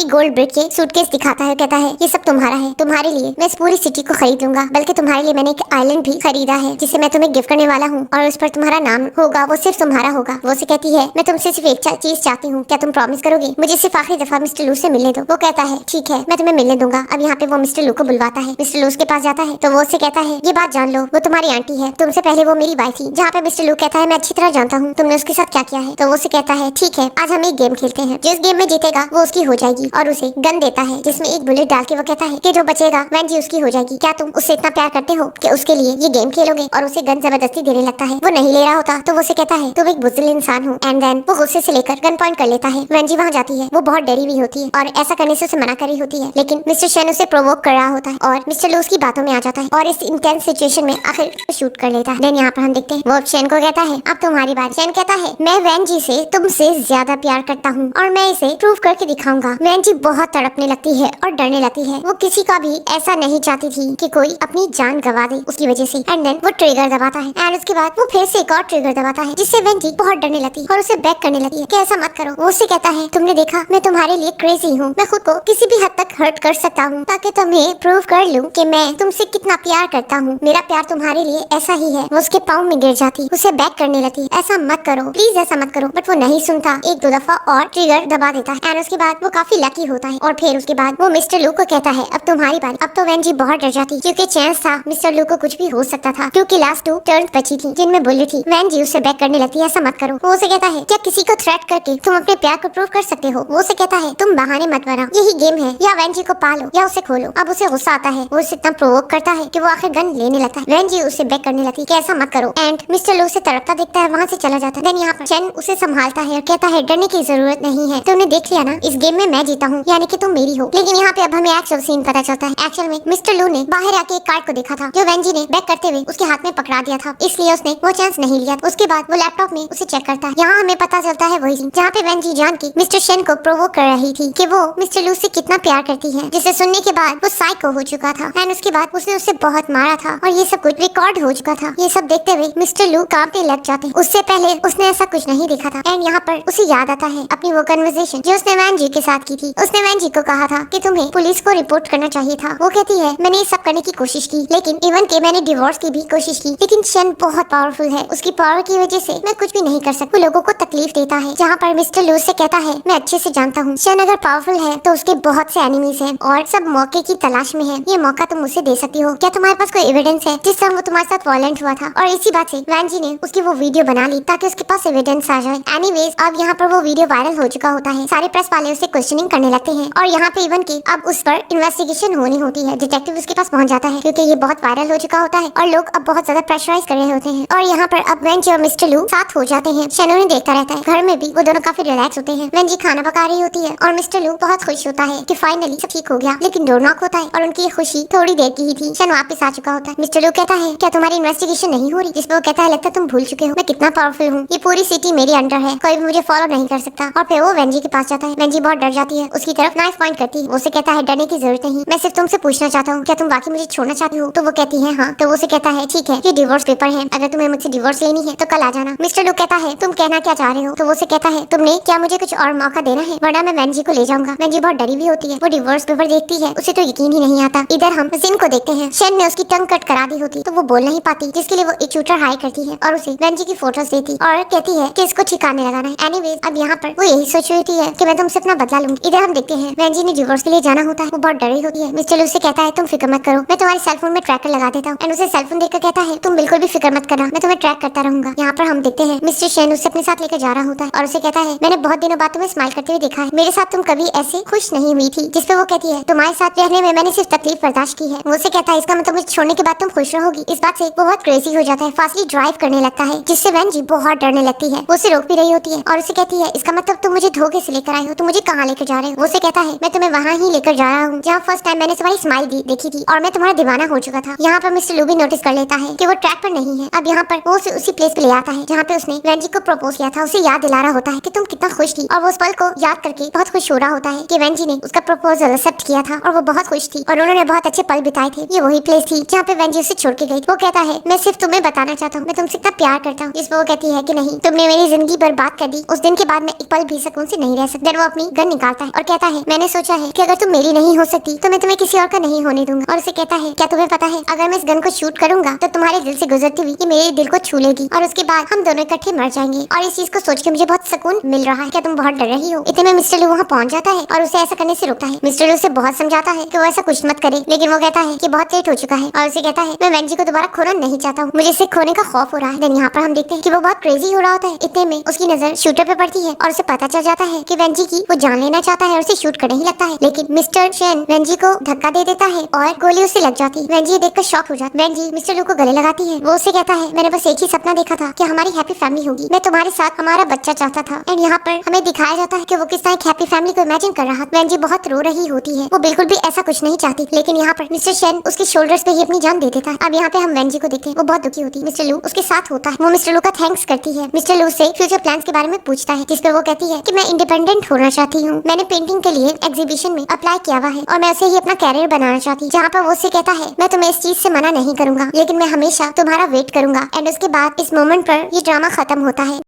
गोल्ड ब्रिक के सूटकेस दिखाता है, कहता है ये सब तुम्हारा है, तुम्हारे लिए मैं इस पूरी सिटी को खरीद लूंगा, बल्कि तुम्हारे लिए मैंने एक आइलैंड भी खरीदा है जिसे मैं तुम्हें गिफ्ट करने वाला हूँ और उस पर तुम्हारा नाम होगा, वो सिर्फ तुम्हारा होगा। वो से कहती है मैं तुमसे सिर्फ एक चीज चाहती हूँ, क्या तुम प्रॉमिस करोगे मुझे सिर्फ आखिरी दफा मिस्टर लू से मिलने दो? वो कहता है ठीक है मैं तुम्हें मिलने दूंगा। अब यहाँ पे वो मिस्टर लू को बुलवाता है। मिस्टर लू उसके पास जाता है तो वो उसे कहता है ये बात जान लो वो तुम्हारी आंटी है, तुमसे पहले वो मेरी वाइफ थी। जहाँ पे मिस्टर लू कहता है मैं अच्छी तरह जानता हूँ तुमने उसके साथ क्या किया है। तो वो उसे कहता है ठीक है आज हम एक गेम खेलते हैं, जिस गेम में जीतेगा वो उसकी हो जाएगी और उसे गन देता है जिसमें एक बुलेट डाल के वो कहता है कि जो बचेगा वेंजी उसकी हो जाएगी। क्या तुम उससे इतना प्यार करते हो कि उसके लिए ये गेम खेलोगे? और उसे गन जबरदस्ती देने लगता है। वो नहीं ले रहा होता तो वो उसे कहता है तुम एक बुज़दिल इंसान हो। एंड देन वो गुस्से से लेकर गन पॉइंट कर लेता है। वेंजी वहाँ जाती है, वो बहुत डरी हुई होती है और ऐसा करने से उसे मना करी होती है, लेकिन मिस्टर शेन उसे प्रोवोक कर रहा होता है और मिस्टर लू उसकी बातों में आ जाता है और इस इंटेंस सिचुएशन में आखिर शूट कर लेता है। देन यहाँ पर हम देखते हैं वो शेन को कहता है अब तुम्हारी बात। शेन कहता है मैं वेंजी से तुमसे ज्यादा प्यार करता हूँ और मैं इसे प्रूव करके दिखाऊंगा। वेंजी बहुत तड़पने लगती है और डरने लगती है। वो किसी का भी ऐसा नहीं चाहती थी कि कोई अपनी जान गवा दे उसकी वजह से। एंड देन वो ट्रिगर दबाता है एंड उसके बाद वो फिर से एक और ट्रिगर दबाता है जिससे वेंजी बहुत डरने लगती है और उसे बैक करने लगती है कि ऐसा मत करो। वो उससे कहता है तुमने देखा मैं तुम्हारे लिए क्रेजी हूँ, मैं खुद को किसी भी हद तक हर्ट कर सकता हूँ ताकि तुम्हें प्रूव कर लूँ कि मैं तुमसे कितना प्यार करता हूँ, मेरा प्यार तुम्हारे लिए ऐसा ही है। वो उसके पाँव में गिर जाती, उसे बैक करने लगती, ऐसा मत करो प्लीज ऐसा मत करो। बट वो नहीं सुनता, एक दो दफा और ट्रिगर दबा देता है एंड उसके बाद वो काफी लकी होता है। और फिर उसके बाद वो मिस्टर लू को कहता है अब तुम्हारी बारी। अब तो वेंजी बहुत डर जाती क्योंकि चांस था मिस्टर लू को कुछ भी हो सकता था क्योंकि लास्ट 2 टर्न बची थी जिनमें बुलेट थी। वेंजी उसे बैक करने लगती है ऐसा मत करो। वो उसे कहता है क्या किसी को थ्रेट करके तुम अपने प्यार को प्रूव कर सकते हो? वो उसे कहता है तुम बहाने मत बनाओ, यही गेम है, या वेंजी को पालो या उसे खोलो। अब उसे गुस्सा आता है, वो उसे इतना प्रोवोक करता है कि वो आखिर गन लेने लगता है। वेंजी उसे बैक करने लगती है कि ऐसा मत करो एंड मिस्टर लू उसे तड़पता देखता है, वहाँ से चला जाता है। देन यहाँ पर चेन उसे संभालता है और कहता है डरने की जरूरत नहीं है, तुमने देख लिया ना इस गेम में मैं जीता हूँ यानी कि तुम मेरी हो। लेकिन यहाँ पे अब हमें एक्चुअल सीन पता चलता है। एक्चुअल में मिस्टर लू ने बाहर आके एक कार्ड को देखा था जो वेंजी ने बैक करते हुए उसके हाथ में पकड़ा दिया था, इसलिए उसने वो चांस नहीं लिया। उसके बाद वो लैपटॉप में उसे चेक करता है। यहाँ हमें पता चलता है वही जहाँ पे वेंजी जान की मिस्टर शेन को प्रोवोक कर रही थी कि वो मिस्टर लू से कितना प्यार करती है, जिसे सुनने के बाद वो साइको हो चुका था एंड उसके बाद उसने उसे बहुत मारा था और ये सब कुछ रिकॉर्ड हो चुका था। ये सब देखते हुए मिस्टर लू कांपने लग जाते। उससे पहले उसने ऐसा कुछ नहीं देखा था एंड यहाँ पर उसे याद आता है अपनी वो कन्वर्सेशन जो उसने वेंजी के साथ की थी। उसने वेंजी को कहा था कि तुम्हें पुलिस को रिपोर्ट करना चाहिए था। वो कहती है मैंने ये सब करने की कोशिश की, लेकिन इवन के मैंने डिवोर्स की भी कोशिश की, लेकिन शेन बहुत पावरफुल है, उसकी पावर की वजह से मैं कुछ भी नहीं कर सकती। वो लोगों को तकलीफ देता है। जहाँ पर मिस्टर लू से कहता है मैं अच्छे से जानता हूँ शेन अगर पावरफुल है तो उसके बहुत से एनिमीज हैं और सब मौके की तलाश में है। ये मौका तुम उसे दे सकती हो, क्या तुम्हारे पास कोई एविडेंस है जिस तरह वो तुम्हारे साथ वॉयलेंट हुआ था? और इसी बात से वेंजी ने उसकी वो वीडियो बना ली ताकि उसके पास एविडेंस आ जाए। एनीवेज अब यहाँ पर वो वीडियो वायरल हो चुका होता है, सारे प्रेस वाले उसे क्वेश्चनिंग करने लगते हैं और यहाँ पे इवन की अब उस पर इन्वेस्टिगेशन होनी होती है। डिटेक्टिव उसके पास पहुंच जाता है क्योंकि ये बहुत वायरल हो चुका होता है और लोग अब बहुत ज्यादा प्रेशराइज कर रहे होते हैं। और यहाँ पर अब वेंजी और मिस्टर लू साथ हो जाते हैं। शेन उन्हें देखता रहता है। घर में भी वो दोनों काफी रिलैक्स होते हैं। वेंजी खाना पका रही होती है और मिस्टर लू बहुत खुश होता है कि फाइनली सब ठीक हो गया। लेकिन डोर नॉक होता है और उनकी खुशी थोड़ी देर की ही थी। शेन वापस आ चुका होता है। मिस्टर लू कहता है क्या तुम्हारी इन्वेस्टिगेशन नहीं हो रही? जिस पर वो कहता है लगता है तुम भूल चुके हो मैं कितना पावरफुल हूँ। ये पूरी सिटी मेरे अंडर है, कोई भी मुझे फॉलो नहीं कर सकता। और फिर वो वेंजी के पास जाता है। वेंजी बहुत डर जाती है, उसकी तरफ नाइफ पॉइंट करती है। उसे कहता है डरने की जरूरत नहीं, मैं सिर्फ तुमसे पूछना चाहता हूँ क्या तुम वाकई मुझे छोड़ना चाहती हो? तो वो कहती है हाँ। तो वो उसे कहता है ठीक है, ये डिवोर्स पेपर है, अगर तुम्हें मुझसे डिवोर्स लेनी है तो कल आ जाना। मिस्टर लू कहता है तुम कहना क्या चाह रहे हो? तो वो उसे कहता है तुमने क्या मुझे कुछ और मौका देना है वरना मैं वेंजी को ले जाऊंगा। वेंजी बहुत डरी हुई होती है। वो डिवोर्स पेपर देखती है, उसे तो यकीन ही नहीं आता। इधर हम जिन को देखते हैं। शेन ने उसकी टंग कट करा दी होती तो वो बोल नहीं पाती, जिसके लिए वो एक ट्यूटर हायर करती है और उसे वेंजी की फोटोज देती और कहती है कि इसको ठिकाने लगाना है। एनीवेज अब यहाँ पर वो यही सोच रही होती है कि मैं तुमसे अपना बदला लूंगी। इधर हम देखते हैं वेंजी ने डिवोर्स के लिए जाना होता है। वो बहुत डरी होती है। मिस्टर लू से कहता है तुम फिक्र मत करो, मैं तुम्हारे सेलफोन में ट्रैकर लगा देता हूँ। एंड उसे सेलफोन देखकर कहता है तुम बिल्कुल भी फिक्र मत करना, मैं तुम्हें ट्रैक करता रहूंगा। यहाँ पर हम देखते हैं मिस्टर शेन उसे अपने साथ लेकर जा रहा होता है और उसे कहता है मैंने बहुत दिनों बाद तुम्हें स्माइल करते हुए देखा है, मेरे साथ तुम कभी ऐसे खुश नहीं हुई थी। जिस पे वो कहती है तुम्हारे साथ रहने में मैंने सिर्फ तकलीफ बर्दाश्त की है। वो उसे कहता है इसका मतलब मुझे छोड़ने के बाद तुम खुश रहोगी। इस बात से वो बहुत क्रेजी हो जाता है, फास्टली ड्राइव करने लगता है, जिससे वेंजी बहुत डरने लगती है। वो उसे रोक भी रही होती है और उसे कहती है इसका मतलब तुम मुझे धोखे से लेकर आए हो, तुम मुझे कहाँ लेकर जा रहे हो? वो उसे कहता है मैं तुम्हें वहाँ ही लेकर जा रहा हूँ जहाँ फर्स्ट टाइम मैंने तुम्हारी स्माइल देखी थी और मैं तुम्हारा दीवाना हो चुका था। यहाँ पर मिस्टर लू भी नोटिस कर लेता है कि वो ट्रैक पर नहीं है। अब यहाँ पर वो उसे उसी प्लेस पे ले आता है जहाँ पे उसने वेंजी को प्रपोज किया था। उसे याद दिला रहा होता है कि तुम कितना खुश थी और वो उस पल को याद करके बहुत खुश हो रहा होता है कि वेंजी ने उसका प्रपोजल एक्सेप्ट किया था और वो बहुत खुश थी और उन्होंने बहुत अच्छे पल बिताए थे। ये वही प्लेस थी जहाँ पे वेंजी उसे छोड़ के गई। वो कहता है मैं सिर्फ तुम्हें बताना चाहता हूँ मैं तुमसे इतना प्यार करता हूँ। जिस पर वो कहती है कि नहीं, तुमने मेरी जिंदगी बर्बाद कर दी। उस दिन के बाद मैं एक पल भी सुकून से नहीं रह सकता। देन वो अपनी गन निकालता है और कहता है मैंने सोचा है कि अगर तुम मेरी नहीं हो सकती तो मैं तुम्हें किसी और का नहीं होने दूंगा। और उसे कहता है क्या तुम्हें पता है अगर मैं इस गन को शूट करूंगा तो तुम्हारे दिल से गुजरती हुई ये मेरे दिल को छू लेगी और उसके बाद हम दोनों इकट्ठे मर जाएंगे। और इस चीज को सोच के मुझे बहुत सुकून मिल रहा है। क्या तुम बहुत डर रही हो? इतने में मिस्टर लू वहाँ पहुंच जाता है और उसे ऐसा करने से रोकता है। मिस्टर लू उसे बहुत समझाता है कि वो ऐसा कुछ मत करे, लेकिन वो कहता है कि बहुत लेट हो चुका है और उसे कहता है मैं वेंजी को दोबारा खोना नहीं चाहता हूँ, मुझे इसे खोने का खौफ हो रहा है। देन यहाँ पर हम देखते हैं कि वो बहुत क्रेजी हो रहा होता है। इतने में उसकी नजर शूटर पे पड़ती है और उसे पता चल जाता है कि वेंजी की वो जान लेना चाहता है और उसे शूट करने ही लगता है। लेकिन मिस्टर शेन वेंजी को धक्का दे देता है और गोली उसे लग जाती है। वेंजी देखकर शॉक हो जाती है। वेंजी मिस्टर लू को गले लगाती है। वो उसे कहता है मैंने बस एक ही सपना देखा था कि हमारी हैप्पी फैमिली होगी, मैं तुम्हारे साथ हमारा बच्चा चाहता था। एंड यहाँ पर हमें दिखाया जाता है कि वो किस तरह एक हैप्पी फैमिली को इमेजिन कर रहा। वेंजी बहुत रो रही होती है, वो बिल्कुल भी ऐसा कुछ नहीं चाहती। लेकिन यहाँ पर मिस्टर शेन उसके शोल्डर्स पे ही अपनी जान दे देता है। अब यहाँ पे हम वेंजी को देखते हैं, वो बहुत दुखी होती है। मिस्टर लू उसके साथ होता है। वो मिस्टर लू का थैंक्स करती है। मिस्टर लू से फ्यूचर प्लान्स के बारे में पूछता है, जिस पर वो कहती है कि मैं इंडिपेंडेंट होना चाहती हूँ, मैंने पेंटिंग के लिए एग्जीबिशन में अप्लाई किया हुआ है और मैं उसे ही अपना कैरियर बनाना चाहती हूँ। जहाँ पर वो उससे कहता है मैं तुम्हें इस चीज से मना नहीं करूंगा, लेकिन मैं हमेशा तुम्हारा वेट करूंगा। एंड उसके बाद इस मोमेंट पर ये ड्रामा खत्म होता है।